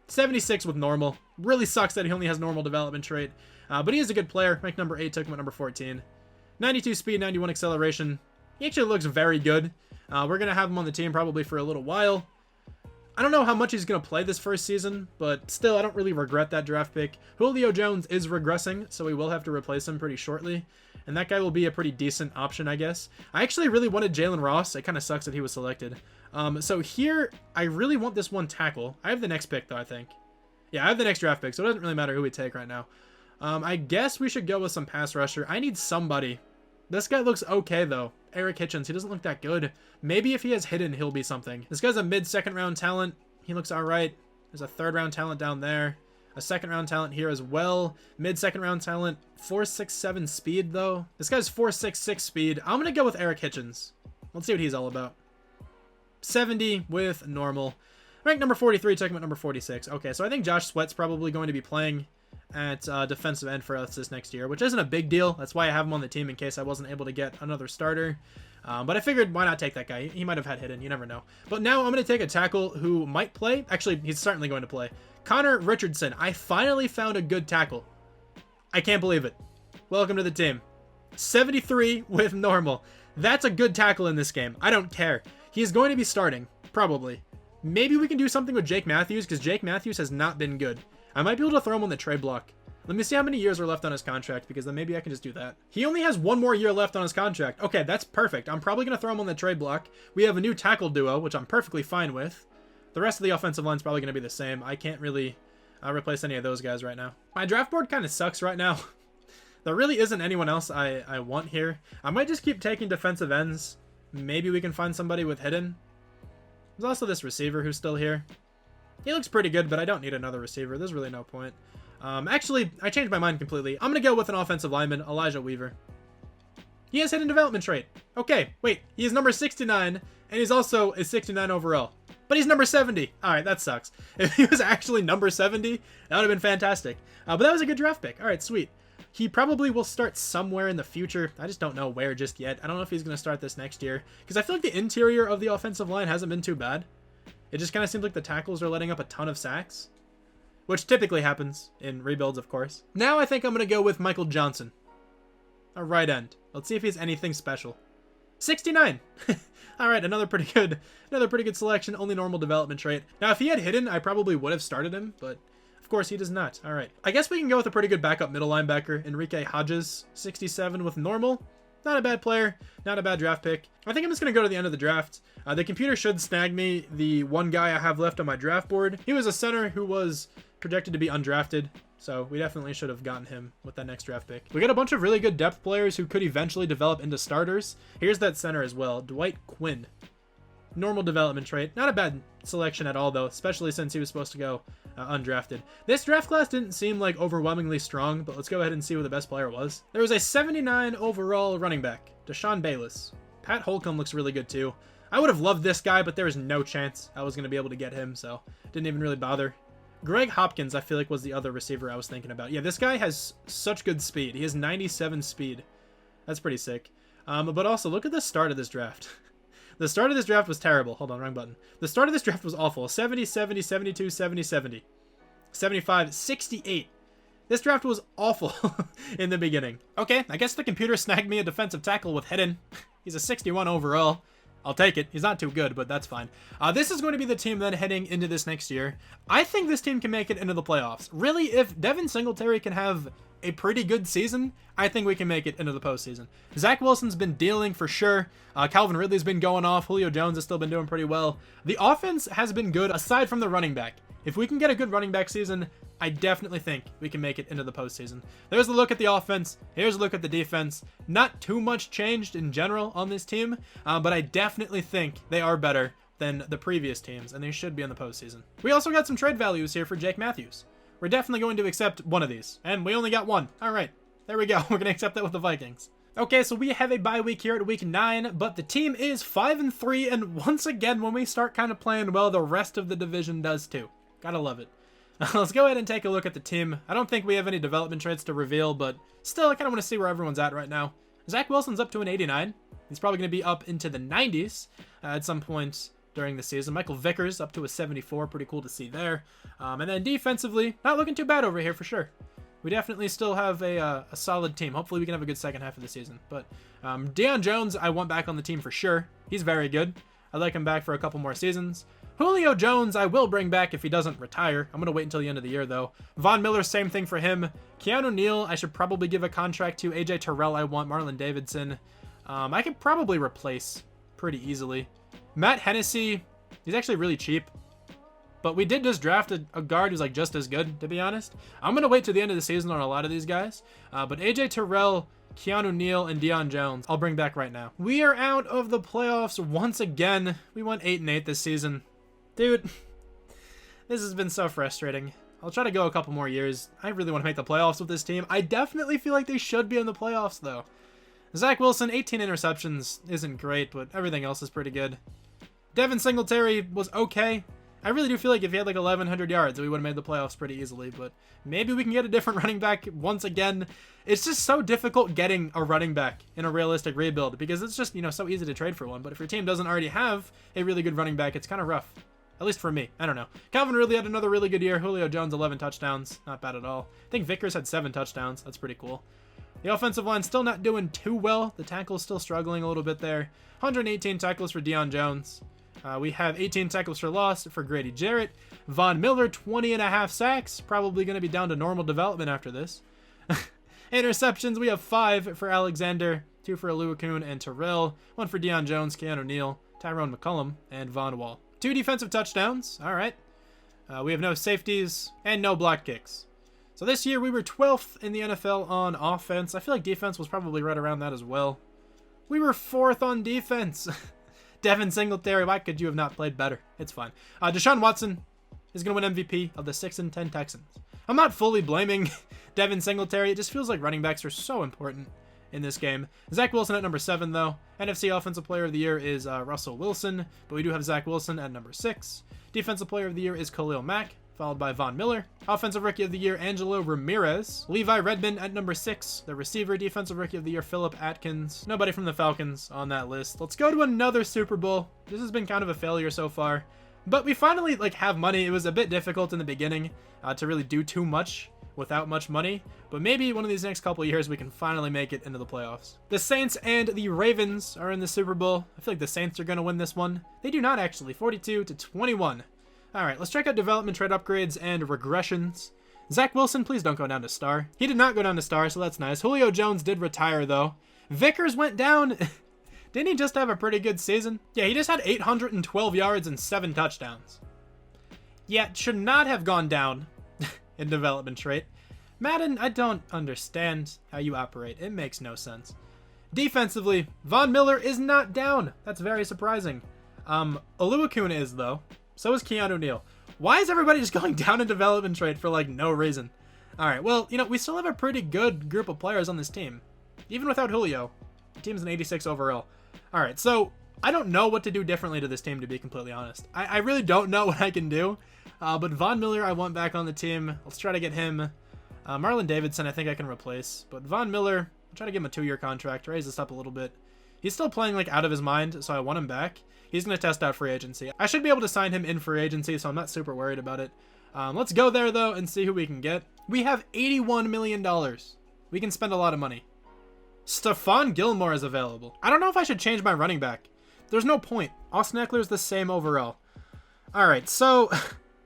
76 with normal. Really sucks that he only has normal development trait. But he is a good player. Ranked number 8, took him at number 14. 92 speed, 91 acceleration. He actually looks very good. We're going to have him on the team probably for a little while. I don't know how much he's going to play this first season, but still, I don't really regret that draft pick. Julio Jones is regressing, so we will have to replace him pretty shortly. And that guy will be a pretty decent option, I guess. I actually really wanted Jalen Ross. It kind of sucks that he was selected. So here, I really want this one tackle. I have the next pick, though, I think. Yeah, I have the next draft pick, so it doesn't really matter who we take right now. I guess we should go with some pass rusher. I need somebody. This guy looks okay, though. Eric Hitchens, he doesn't look that good. Maybe if he has hidden, he'll be something. This guy's a mid-second round talent. He looks all right. There's a 3rd round talent down there. A 2nd round talent here as well. Mid-second round talent. 4.67 speed, though. This guy's 4.66 speed. I'm going to go with Eric Hitchens. Let's see what he's all about. 70 with normal. Ranked number 43, took him at number 46. Okay, so I think Josh Sweat's probably going to be playing at defensive end for us this next year, which isn't a big deal. That's why I have him on the team in case I wasn't able to get another starter. But I figured, why not take that guy? He might have had hidden. You never know. But now I'm going to take a tackle who might play. Actually, he's certainly going to play. Connor Richardson. I finally found a good tackle. I can't believe it. Welcome to the team. 73 with normal. That's a good tackle in this game. I don't care. He's going to be starting, probably. Maybe we can do something with Jake Matthews, because Jake Matthews has not been good. I might be able to throw him on the trade block. Let me see how many years are left on his contract, because then maybe I can just do that. He only has 1 more year left on his contract. Okay, that's perfect. I'm probably going to throw him on the trade block. We have a new tackle duo, which I'm perfectly fine with. The rest of the offensive line is probably going to be the same. I can't really replace any of those guys right now. My draft board kind of sucks right now. There really isn't anyone else I want here. I might just keep taking defensive ends. Maybe we can find somebody with hidden. There's also this receiver who's still here. He looks pretty good, but I don't need another receiver. There's really no point. Actually, I changed my mind completely. I'm going to go with an offensive lineman, Elijah Weaver. He has hidden development trait. Okay, wait. He is number 69, and he's also a 69 overall. But he's number 70. All right, that sucks. If he was actually number 70, that would have been fantastic. But that was a good draft pick. All right, sweet. He probably will start somewhere in the future. I just don't know where just yet. I don't know if he's going to start this next year, because I feel like the interior of the offensive line hasn't been too bad. It just kind of seems like the tackles are letting up a ton of sacks, which typically happens in rebuilds, of course. Now I think I'm going to go with Michael Johnson, a right end. Let's see if he's anything special. 69. All right, another pretty good selection. Only normal development trait. Now, if he had hidden, I probably would have started him, but of course he does not. All right, I guess we can go with a pretty good backup middle linebacker, Enrique Hodges, 67 with normal. Not a bad player, not a bad draft pick. I think I'm just going to go to the end of the draft. The computer should snag me the one guy I have left on my draft board. He was a center who was projected to be undrafted, so we definitely should have gotten him with that next draft pick. We got a bunch of really good depth players who could eventually develop into starters. Here's that center as well, Dwight Quinn. Normal development trait. Not a bad selection at all, though, especially since he was supposed to go undrafted. This draft class didn't seem like overwhelmingly strong, but let's go ahead and see who the best player was. There was a 79 overall running back, Deshaun Bayless. Pat Holcomb looks really good, too. I would have loved this guy, but there was no chance I was going to be able to get him, so didn't even really bother. Greg Hopkins, I feel like, was the other receiver I was thinking about. Yeah, this guy has such good speed. He has 97 speed. That's pretty sick. But also, look at the start of this draft. The start of this draft was terrible. Hold on, wrong button. The start of this draft was awful. 70, 70, 72, 70, 70. 75, 68. This draft was awful in the beginning. Okay, I guess the computer snagged me a defensive tackle with hidden. He's a 61 overall. I'll take it. He's not too good, but that's fine. This is going to be the team then heading into this next year. I think this team can make it into the playoffs. Really, if Devin Singletary can have a pretty good season, I think we can make it into the postseason. Zach Wilson's been dealing for sure. Calvin Ridley's been going off. Julio Jones has still been doing pretty well. The offense has been good aside from the running back. If we can get a good running back season, I definitely think we can make it into the postseason. There's a look at the offense. Here's a look at the defense. Not too much changed in general on this team, but I definitely think they are better than the previous teams, and they should be in the postseason. We also got some trade values here for Jake Matthews. We're definitely going to accept one of these, and we only got one. All right, there we go. We're going to accept that with the Vikings. Okay, so we have a bye week here at week 9, but the team is 5-3, and once again, when we start kind of playing well, the rest of the division does too. Gotta love it. Let's go ahead and take a look at the team. I don't think we have any development traits to reveal, but still, I kind of want to see where everyone's at right now. Zach Wilson's up to an 89. He's probably going to be up into the 90s at some point during the season. Michael Vickers up to a 74. Pretty cool to see there. And then defensively, not looking too bad over here for sure. We definitely still have a solid team. Hopefully we can have a good second half of the season. But Deion Jones, I want back on the team for sure. He's very good. I'd like him back for a couple more seasons. Julio Jones, I will bring back if he doesn't retire. I'm going to wait until the end of the year, though. Von Miller, same thing for him. Keanu Neal, I should probably give a contract to. AJ Terrell, I want. Marlon Davidson. I could probably replace pretty easily. Matt Hennessy, he's actually really cheap. But we did just draft a guard who's like just as good, to be honest. I'm going to wait to the end of the season on a lot of these guys. But AJ Terrell, Keanu Neal, and Deion Jones, I'll bring back right now. We are out of the playoffs once again. We went 8-8 this season. Dude, this has been so frustrating. I'll try to go a couple more years. I really want to make the playoffs with this team. I definitely feel like they should be in the playoffs, though. Zach Wilson, 18 interceptions isn't great, but everything else is pretty good. Devin Singletary was okay. I really do feel like if he had like 1,100 yards, we would have made the playoffs pretty easily, but maybe we can get a different running back once again. It's just so difficult getting a running back in a realistic rebuild because it's just, so easy to trade for one. But if your team doesn't already have a really good running back, it's kind of rough. At least for me. I don't know. Calvin Ridley had another really good year. Julio Jones, 11 touchdowns. Not bad at all. I think Vickers had 7 touchdowns. That's pretty cool. The offensive line still not doing too well. The tackle's still struggling a little bit there. 118 tackles for Deion Jones. We have 18 tackles for loss for Grady Jarrett. Von Miller, 20.5 sacks. Probably going to be down to normal development after this. Interceptions, we have 5 for Alexander, 2 for Oluokun and Terrell, 1 for Deion Jones, Keanu Neal, Tyrone McCullum, and Von Wall. 2 defensive touchdowns. All right. We have no safeties and no block kicks. So this year we were 12th in the NFL on offense. I feel like defense was probably right around that as well. We were 4th on defense. Devin Singletary, why could you have not played better? It's fine. Deshaun Watson is going to win MVP of the 6-10 Texans. I'm not fully blaming Devin Singletary. It just feels like running backs are so important in this game. Zach Wilson at number 7, though. NFC Offensive Player of the Year is Russell Wilson, but we do have Zach Wilson at number 6. Defensive Player of the Year is Khalil Mack, followed by Von Miller. Offensive Rookie of the Year, Angelo Ramirez. Levi Redmond at number 6. The receiver, Defensive Rookie of the Year, Philip Atkins. Nobody from the Falcons on that list. Let's go to another Super Bowl. This has been kind of a failure so far, but we finally have money. It was a bit difficult in the beginning to really do too much without much money, but maybe one of these next couple of years we can finally make it into the playoffs. The Saints and the Ravens are in the Super Bowl. I feel like the Saints are going to win this one. They do not actually, 42-21. All right, let's check out development, trade upgrades, and regressions. Zach Wilson, please don't go down to star. He did not go down to star, so that's nice. Julio Jones did retire, though. Vickers went down. Didn't he just have a pretty good season? Yeah, he just had 812 yards and 7 touchdowns. Yeah, it should not have gone down in development trait. Madden, I don't understand how you operate. It makes no sense. Defensively, Von Miller is not down. That's very surprising. Oluokun is, though. So is Keanu Neal. Why is everybody just going down in development trait for no reason? All right, well, we still have a pretty good group of players on this team. Even without Julio, the team's an 86 overall. All right, so I don't know what to do differently to this team, to be completely honest. I really don't know what I can do. But Von Miller, I want back on the team. Let's try to get him. Marlon Davidson, I think I can replace. But Von Miller, I'll try to give him a 2-year contract, raise this up a little bit. He's still playing out of his mind, so I want him back. He's going to test out free agency. I should be able to sign him in free agency, so I'm not super worried about it. Let's go there, though, and see who we can get. We have $81 million. We can spend a lot of money. Stephon Gilmore is available. I don't know if I should change my running back. There's no point. Austin Eckler's the same overall. All right, so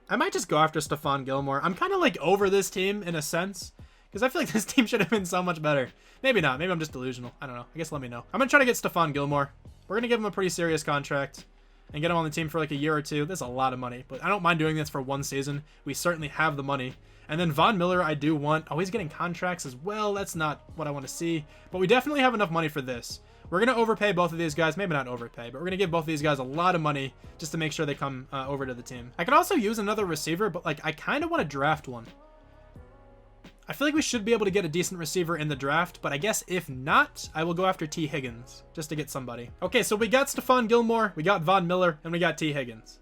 I might just go after Stephon Gilmore. I'm kind of over this team in a sense, because I feel like this team should have been so much better. Maybe not. Maybe I'm just delusional. I don't know. I guess let me know. I'm going to try to get Stephon Gilmore. We're going to give him a pretty serious contract and get him on the team for a year or 2. That's a lot of money, but I don't mind doing this for 1 season. We certainly have the money. And then Von Miller, I do want. Oh, he's getting contracts as well. That's not what I want to see, but we definitely have enough money for this. We're going to overpay both of these guys. Maybe not overpay, but we're going to give both of these guys a lot of money just to make sure they come over to the team. I could also use another receiver, but I kind of want to draft one. I feel like we should be able to get a decent receiver in the draft, but I guess if not, I will go after T. Higgins just to get somebody. Okay, so we got Stephon Gilmore, we got Von Miller, and we got T. Higgins.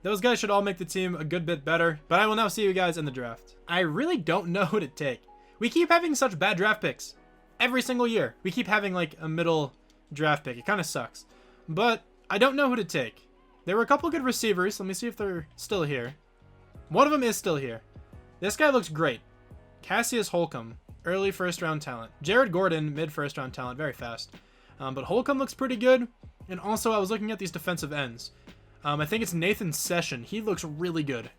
Those guys should all make the team a good bit better, but I will now see you guys in the draft. I really don't know who to take. We keep having such bad draft picks every single year. We keep having a middle draft pick. It kind of sucks, but I don't know who to take. There were a couple good receivers. Let me see if they're still here. One of them is still here. This guy looks great. Cassius Holcomb, early first-round talent. Jared Gordon, mid-first-round talent, very fast. But Holcomb looks pretty good. And also, I was looking at these defensive ends. I think it's Nathan Session. He looks really good.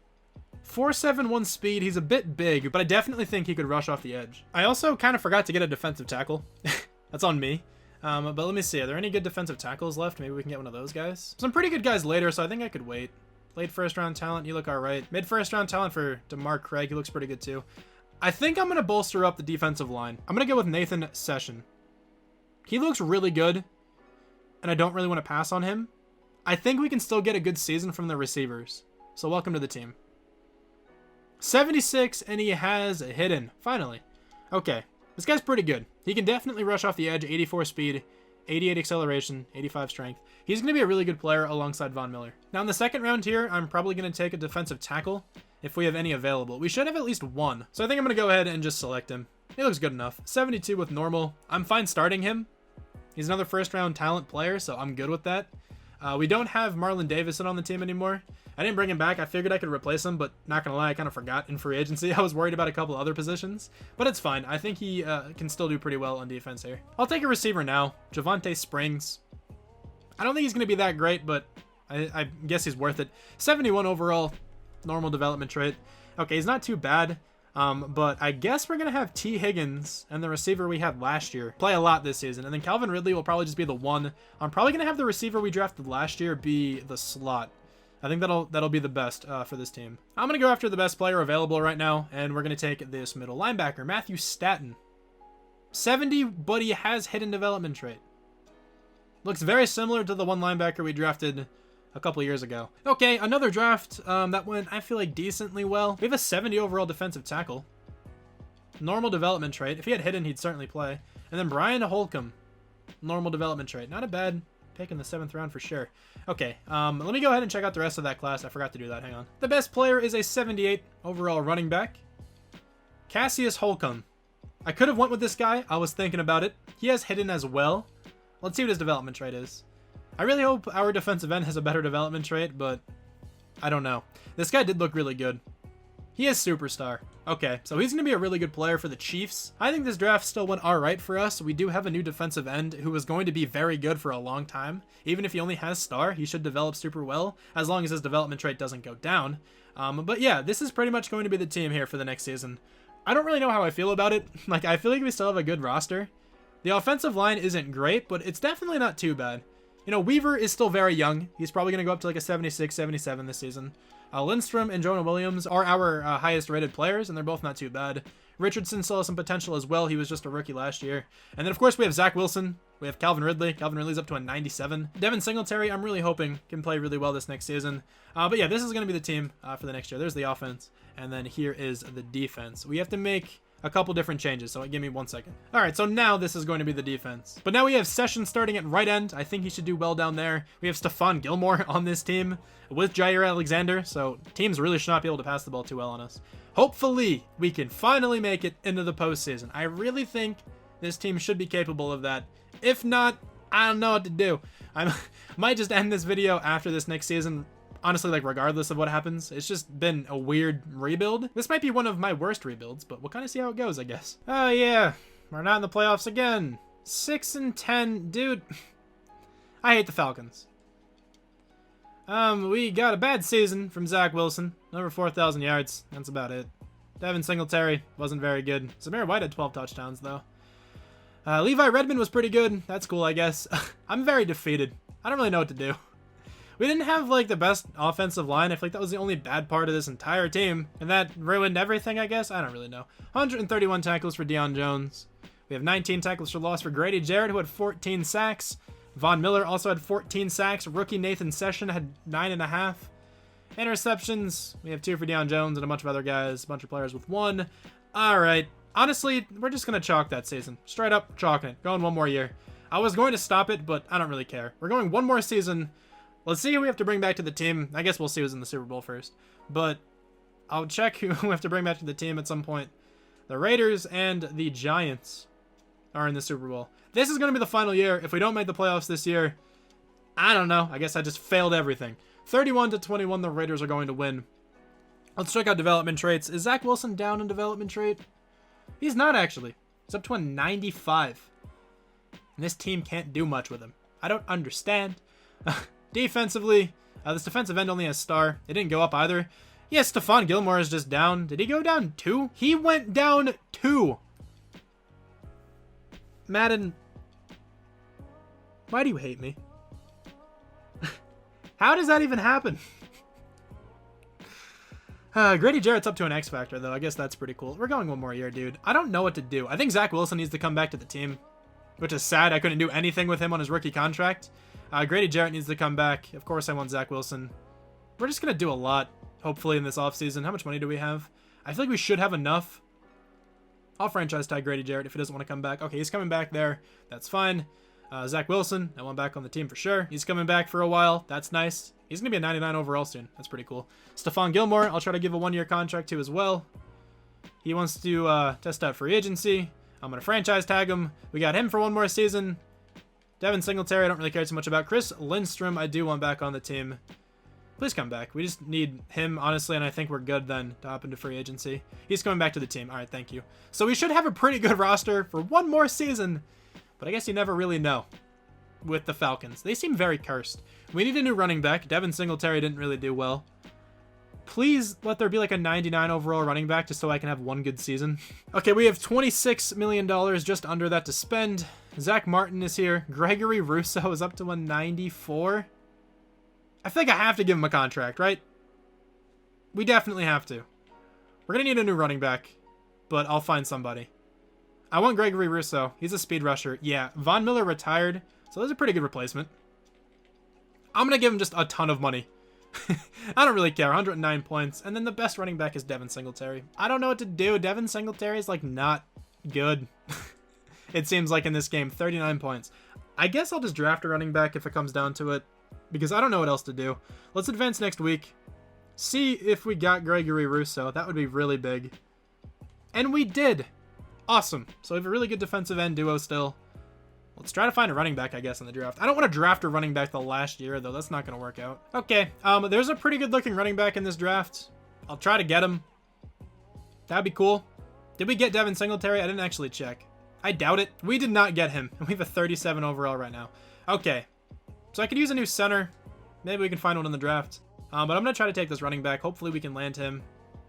4.71 speed. He's a bit big, but I definitely think he could rush off the edge. I also kind of forgot to get a defensive tackle. That's on me. But let me see. Are there any good defensive tackles left? Maybe we can get one of those guys. Some pretty good guys later, so I think I could wait. Late first-round talent, you look all right. Mid-first-round talent for DeMar Craig. He looks pretty good, too. I think I'm going to bolster up the defensive line. I'm going to go with Nathan Session. He looks really good, and I don't really want to pass on him. I think we can still get a good season from the receivers. So welcome to the team. 76, and he has a hidden. Finally. Okay. This guy's pretty good. He can definitely rush off the edge. 84 speed, 88 acceleration, 85 strength. He's going to be a really good player alongside Von Miller. Now, in the second round here, I'm probably going to take a defensive tackle if we have any available. We should have at least one. So I think I'm going to go ahead and just select him. He looks good enough. 72 with normal. I'm fine starting him. He's another first-round talent player, so I'm good with that. We don't have Marlon Davidson on the team anymore. I didn't bring him back. I figured I could replace him, but not going to lie, I kind of forgot in free agency. I was worried about a couple other positions, but it's fine. I think he can still do pretty well on defense here. I'll take a receiver now. Javonte Springs. I don't think he's going to be that great, but I guess he's worth it. 71 overall, normal development trait. Okay, he's not too bad. But I guess we're going to have T. Higgins and the receiver we had last year play a lot this season. And then Calvin Ridley will probably just be the one. I'm probably going to have the receiver we drafted last year be the slot. I think that'll be the best for this team. I'm going to go after the best player available right now, and we're going to take this middle linebacker, Matthew Staton. 70, but he has hidden development trait. Looks very similar to the one linebacker we drafted a couple years ago. Okay, another draft that went, I feel like, decently well. We have a 70 overall defensive tackle. Normal development trait. If he had hidden, he'd certainly play. And then Brian Holcomb. Normal development trait. Not a bad pick in the 7th round for sure. Okay, let me go ahead and check out the rest of that class. I forgot to do that. Hang on. The best player is a 78 overall running back, Cassius Holcomb. I could have went with this guy. I was thinking about it. He has hidden as well. Let's see what his development trait is. I really hope our defensive end has a better development trait, but I don't know. This guy did look really good. He is superstar. Okay, so he's going to be a really good player for the Chiefs. I think this draft still went all right for us. We do have a new defensive end who is going to be very good for a long time. Even if he only has star, he should develop super well, as long as his development trait doesn't go down. But yeah, this is pretty much going to be the team here for the next season. I don't really know how I feel about it. Like, I feel like we still have a good roster. The offensive line isn't great, but it's definitely not too bad. You know, Weaver is still very young. He's probably going to go up to like a 76, 77 this season. Lindstrom and Jonah Williams are our highest rated players, and they're both not too bad. Richardson still has some potential as well. He was just a rookie last year. And then, of course, we have Zach Wilson. We have Calvin Ridley. Calvin Ridley's up to a 97. Devin Singletary, I'm really hoping, can play really well this next season. But yeah, this is going to be the team for the next year. There's the offense. And then here is the defense. We have to make a couple different changes, so give me 1 second. All right, so now this is going to be the defense. But now we have Sessions starting at right end. I think he should do well down there. We have Stephon Gilmore on this team with Jair Alexander, so teams really should not be able to pass the ball too well on us. Hopefully, we can finally make it into the postseason. I really think this team should be capable of that. If not, I don't know what to do. I might just end this video after this next season. Honestly, like, regardless of what happens, it's just been a weird rebuild. This might be one of my worst rebuilds, but we'll kind of see how it goes, I guess. Oh, yeah. We're not in the playoffs again. 6-10. Dude, I hate the Falcons. We got a bad season from Zach Wilson. Over 4,000 yards. That's about it. Devin Singletary wasn't very good. Zamir White had 12 touchdowns, though. Levi Redmond was pretty good. That's cool, I guess. I'm very defeated. I don't really know what to do. We didn't have, like, the best offensive line. I feel like that was the only bad part of this entire team. And that ruined everything, I guess? I don't really know. 131 tackles for Deion Jones. We have 19 tackles for loss for Grady Jarrett, who had 14 sacks. Von Miller also had 14 sacks. Rookie Nathan Session had 9.5. Interceptions. We have 2 for Deion Jones and a bunch of other guys. A bunch of players with 1. All right. Honestly, we're just going to chalk that season. Straight up chalking it. Going 1 more year. I was going to stop it, but I don't really care. We're going 1 more season. Let's see who we have to bring back to the team. I guess we'll see who's in the Super Bowl first. But I'll check who we have to bring back to the team at some point. The Raiders and the Giants are in the Super Bowl. This is going to be the final year. If we don't make the playoffs this year, I don't know. I guess I just failed everything. 31-21, the Raiders are going to win. Let's check out development traits. Is Zach Wilson down in development trait? He's not, actually. He's up to a 95. And this team can't do much with him. I don't understand. Defensively, this defensive end only has star. It didn't go up either. Yes, Stephon Gilmore is just down. Did he go down 2? He went down 2. Madden, why do you hate me? How does that even happen? Grady Jarrett's up to an X Factor, though. I guess that's pretty cool. We're going 1 more year, dude. I don't know what to do. I think Zach Wilson needs to come back to the team, which is sad. I couldn't do anything with him on his rookie contract. Grady Jarrett needs to come back. Of course, I want Zach Wilson. We're just going to do a lot, hopefully, in this offseason. How much money do we have? I feel like we should have enough. I'll franchise tag Grady Jarrett if he doesn't want to come back. Okay, he's coming back there. That's fine. Zach Wilson, I want back on the team for sure. He's coming back for a while. That's nice. He's going to be a 99 overall soon. That's pretty cool. Stephon Gilmore, I'll try to give a 1-year contract to as well. He wants to test out free agency. I'm going to franchise tag him. We got him for 1 more season. Devin Singletary, I don't really care too much about. Chris Lindstrom, I do want back on the team. Please come back. We just need him, honestly, and I think we're good then to hop into free agency. He's coming back to the team. All right, thank you. So we should have a pretty good roster for 1 more season, but I guess you never really know. with the Falcons. They seem very cursed. We need a new running back. Devin Singletary didn't really do well. Please let there be like a 99 overall running back just so I can have one good season. Okay, we have $26 million, just under that to spend. Zach Martin is here. Gregory Rousseau is up to 194. I think I have to give him a contract, right? We definitely have to. We're going to need a new running back, but I'll find somebody. I want Gregory Rousseau. He's a speed rusher. Yeah, Von Miller retired, so that's a pretty good replacement. I'm going to give him just a ton of money. I don't really care. 109 points. And then the best running back is Devin Singletary. I don't know what to do. Devin Singletary is like not good. It seems like in this game. 39 points. I guess I'll just draft a running back if it comes down to it, because I don't know what else to do. Let's advance next week. See if we got Gregory Rousseau. That would be really big. And we did. Awesome. So we have a really good defensive end duo still. Let's try to find a running back, I guess, in the draft. I don't want to draft a running back the last year, though. That's not going to work out. Okay, there's a pretty good-looking running back in this draft. I'll try to get him. That'd be cool. Did we get Devin Singletary? I didn't actually check. I doubt it. We did not get him. We have a 37 overall right now. Okay, so I could use a new center. Maybe we can find one in the draft. But I'm going to try to take this running back. Hopefully we can land him.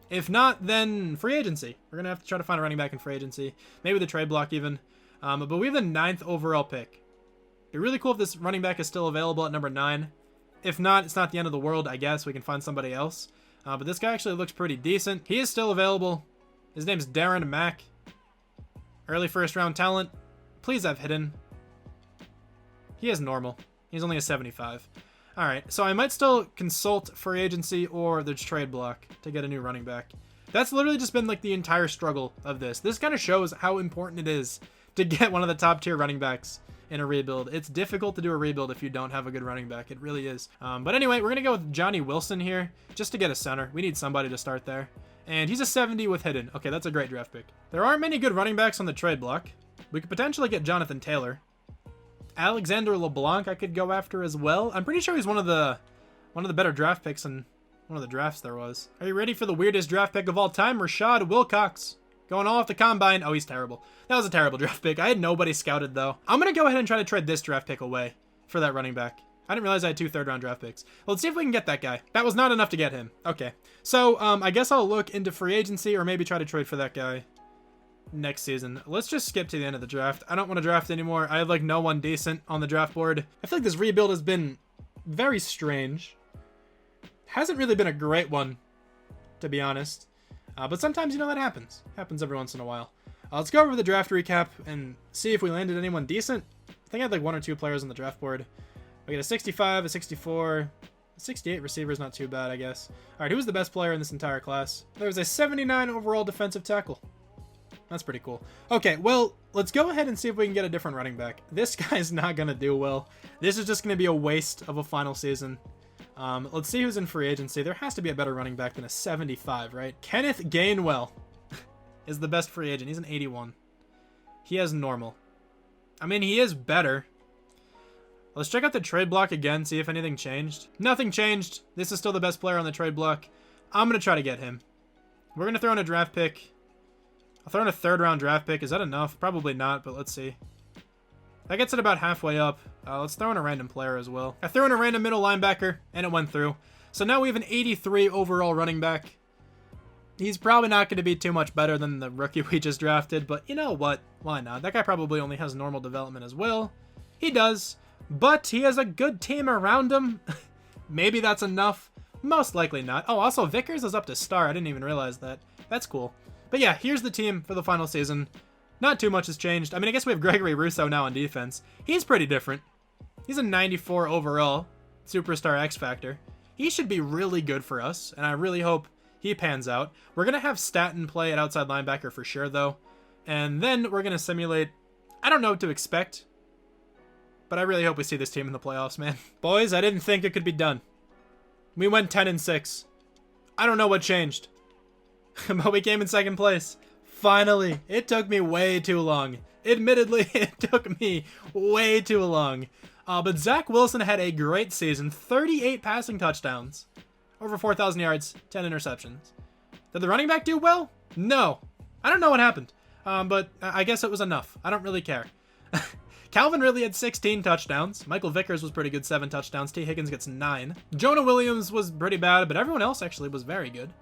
If not, then free agency. We're going to have to try to find a running back in free agency. Maybe the trade block even. But we have the 9th overall pick. It'd be really cool if this running back is still available at number 9. If not, it's not the end of the world, I guess. We can find somebody else. But this guy actually looks pretty decent. He is still available. His name's Darren Mack. Early first round talent. Please have hidden. He is normal. He's only a 75. Alright, so I might still consult free agency or the trade block to get a new running back. That's literally just been like the entire struggle of this. This kind of shows how important it is to get one of the top tier running backs in a rebuild. It's difficult to do a rebuild if you don't have a good running back. It really is. But anyway, we're going to go with Johnny Wilson here just to get a center. We need somebody to start there. And he's a 70 with hidden. Okay, that's a great draft pick. There aren't many good running backs on the trade block. We could potentially get Jonathan Taylor. Alexander LeBlanc I could go after as well. I'm pretty sure he's one of the better draft picks in one of the drafts there was. Are you ready for the weirdest draft pick of all time? Rashad Wilcox. Going all off the combine. Oh, he's terrible. That was a terrible draft pick. I had nobody scouted, though. I'm going to go ahead and try to trade this draft pick away for that running back. I didn't realize I had 2 third-round draft picks. Well, let's see if we can get that guy. That was not enough to get him. Okay. So, I guess I'll look into free agency or maybe try to trade for that guy next season. Let's just skip to the end of the draft. I don't want to draft anymore. I have, like, no one decent on the draft board. I feel like this rebuild has been very strange. Hasn't really been a great one, to be honest. But sometimes, you know, that happens. Happens every once in a while. Let's go over the draft recap and see if we landed anyone decent. I think I had like 1 or 2 players on the draft board. We get a 65, a 64, a 68 receiver is not too bad, I guess. All right, who was the best player in this entire class? There was a 79 overall defensive tackle. That's pretty cool. Okay, well, let's go ahead and see if we can get a different running back. This guy's not going to do well. This is just going to be a waste of a final season. Let's see who's in free agency. There has to be a better running back than a 75, right? Kenneth Gainwell is the best free agent. He's an 81. He has normal. I mean, he is better. Let's check out the trade block again, see if anything changed. Nothing changed. This is still the best player on the trade block. I'm going to try to get him. We're going to throw in a draft pick. I'll throw in a 3rd round draft pick. Is that enough? Probably not, but let's see. That gets it about halfway up. Let's throw in a random player as well. I threw in a random middle linebacker, and it went through. So now we have an 83 overall running back. He's probably not going to be too much better than the rookie we just drafted, but you know what? Why not? That guy probably only has normal development as well. He does, but he has a good team around him. Maybe that's enough. Most likely not. Oh, also Vickers is up to star. I didn't even realize that. That's cool. But yeah, here's the team for the final season. Not too much has changed. I mean, I guess we have Gregory Rousseau now on defense. He's pretty different. He's a 94 overall. Superstar X Factor. He should be really good for us, and I really hope he pans out. We're going to have Staten play at outside linebacker for sure, though. And then we're going to simulate... I don't know what to expect, but I really hope we see this team in the playoffs, man. Boys, I didn't think it could be done. We went 10-6. I don't know what changed, but we came in 2nd place. Finally, it took me way too long. Admittedly, it took me way too long. But Zach Wilson had a great season. 38 passing touchdowns. Over 4,000 yards, 10 interceptions. Did the running back do well? No. I don't know what happened. But I guess it was enough. I don't really care. Calvin Ridley had 16 touchdowns. Michael Vickers was pretty good, 7 touchdowns. T. Higgins gets 9. Jonah Williams was pretty bad, but everyone else actually was very good.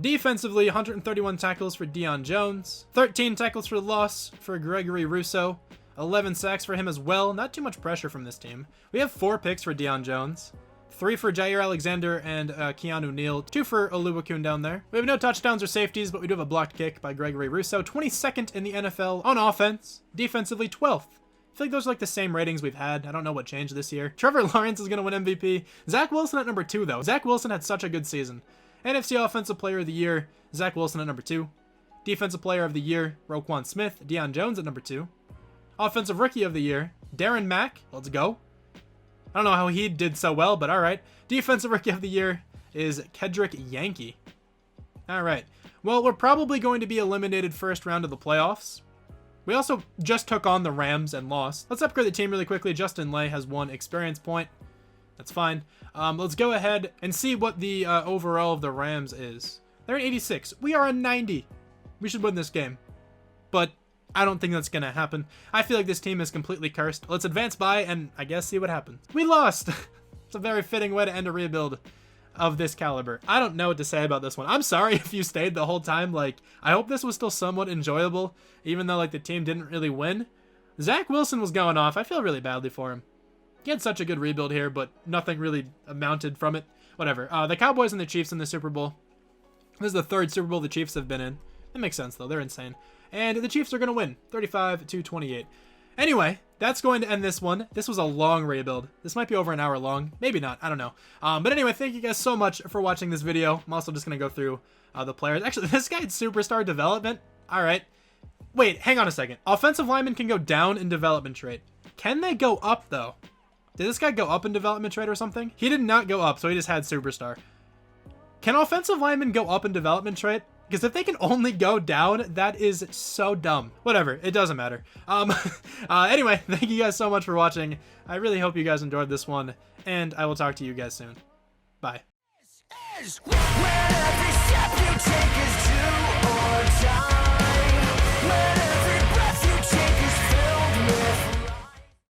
Defensively, 131 tackles for Deion Jones. 13 tackles for loss for Gregory Rousseau. 11 sacks for him as well. Not too much pressure from this team. We have 4 picks for Deion Jones. 3 for Jair Alexander and Keanu Neal. 2 for Oluwakun down there. We have no touchdowns or safeties, but we do have a blocked kick by Gregory Rousseau. 22nd in the NFL on offense. Defensively, 12th. I feel like those are like the same ratings we've had. I don't know what changed this year. Trevor Lawrence is going to win MVP. Zach Wilson at number 2, though. Zach Wilson had such a good season. NFC Offensive Player of the Year, Zach Wilson at number 2. Defensive Player of the Year, Roquan Smith. Deion Jones at number 2. Offensive Rookie of the Year, Darren Mack. Let's go. I don't know how he did so well, but all right. Defensive Rookie of the Year is Kedrick Yankee. All right. Well, we're probably going to be eliminated first round of the playoffs. We also just took on the Rams and lost. Let's upgrade the team really quickly. Justin Lay has 1 experience point. That's fine. Let's go ahead and see what the overall of the Rams is. They're at 86. We are at 90. We should win this game. But I don't think that's going to happen. I feel like this team is completely cursed. Let's advance by and I guess see what happens. We lost. It's a very fitting way to end a rebuild of this caliber. I don't know what to say about this one. I'm sorry if you stayed the whole time. Like, I hope this was still somewhat enjoyable, even though like the team didn't really win. Zach Wilson was going off. I feel really badly for him. He had such a good rebuild here, but nothing really amounted from it. Whatever. The Cowboys and the Chiefs in the Super Bowl. This is the 3rd Super Bowl the Chiefs have been in. That makes sense, though. They're insane. And the Chiefs are going to win, 35-28. Anyway, that's going to end this one. This was a long rebuild. This might be over an hour long. Maybe not. I don't know. But anyway, thank you guys so much for watching this video. I'm also just going to go through the players. Actually, this guy had superstar development. All right. Wait, hang on a second. Offensive linemen can go down in development trait. Can they go up, though? Did this guy go up in development trait or something? He did not go up, so he just had superstar. Can offensive linemen go up in development trait? Because if they can only go down, that is so dumb. Whatever, it doesn't matter. Anyway, thank you guys so much for watching. I really hope you guys enjoyed this one, and I will talk to you guys soon. Bye.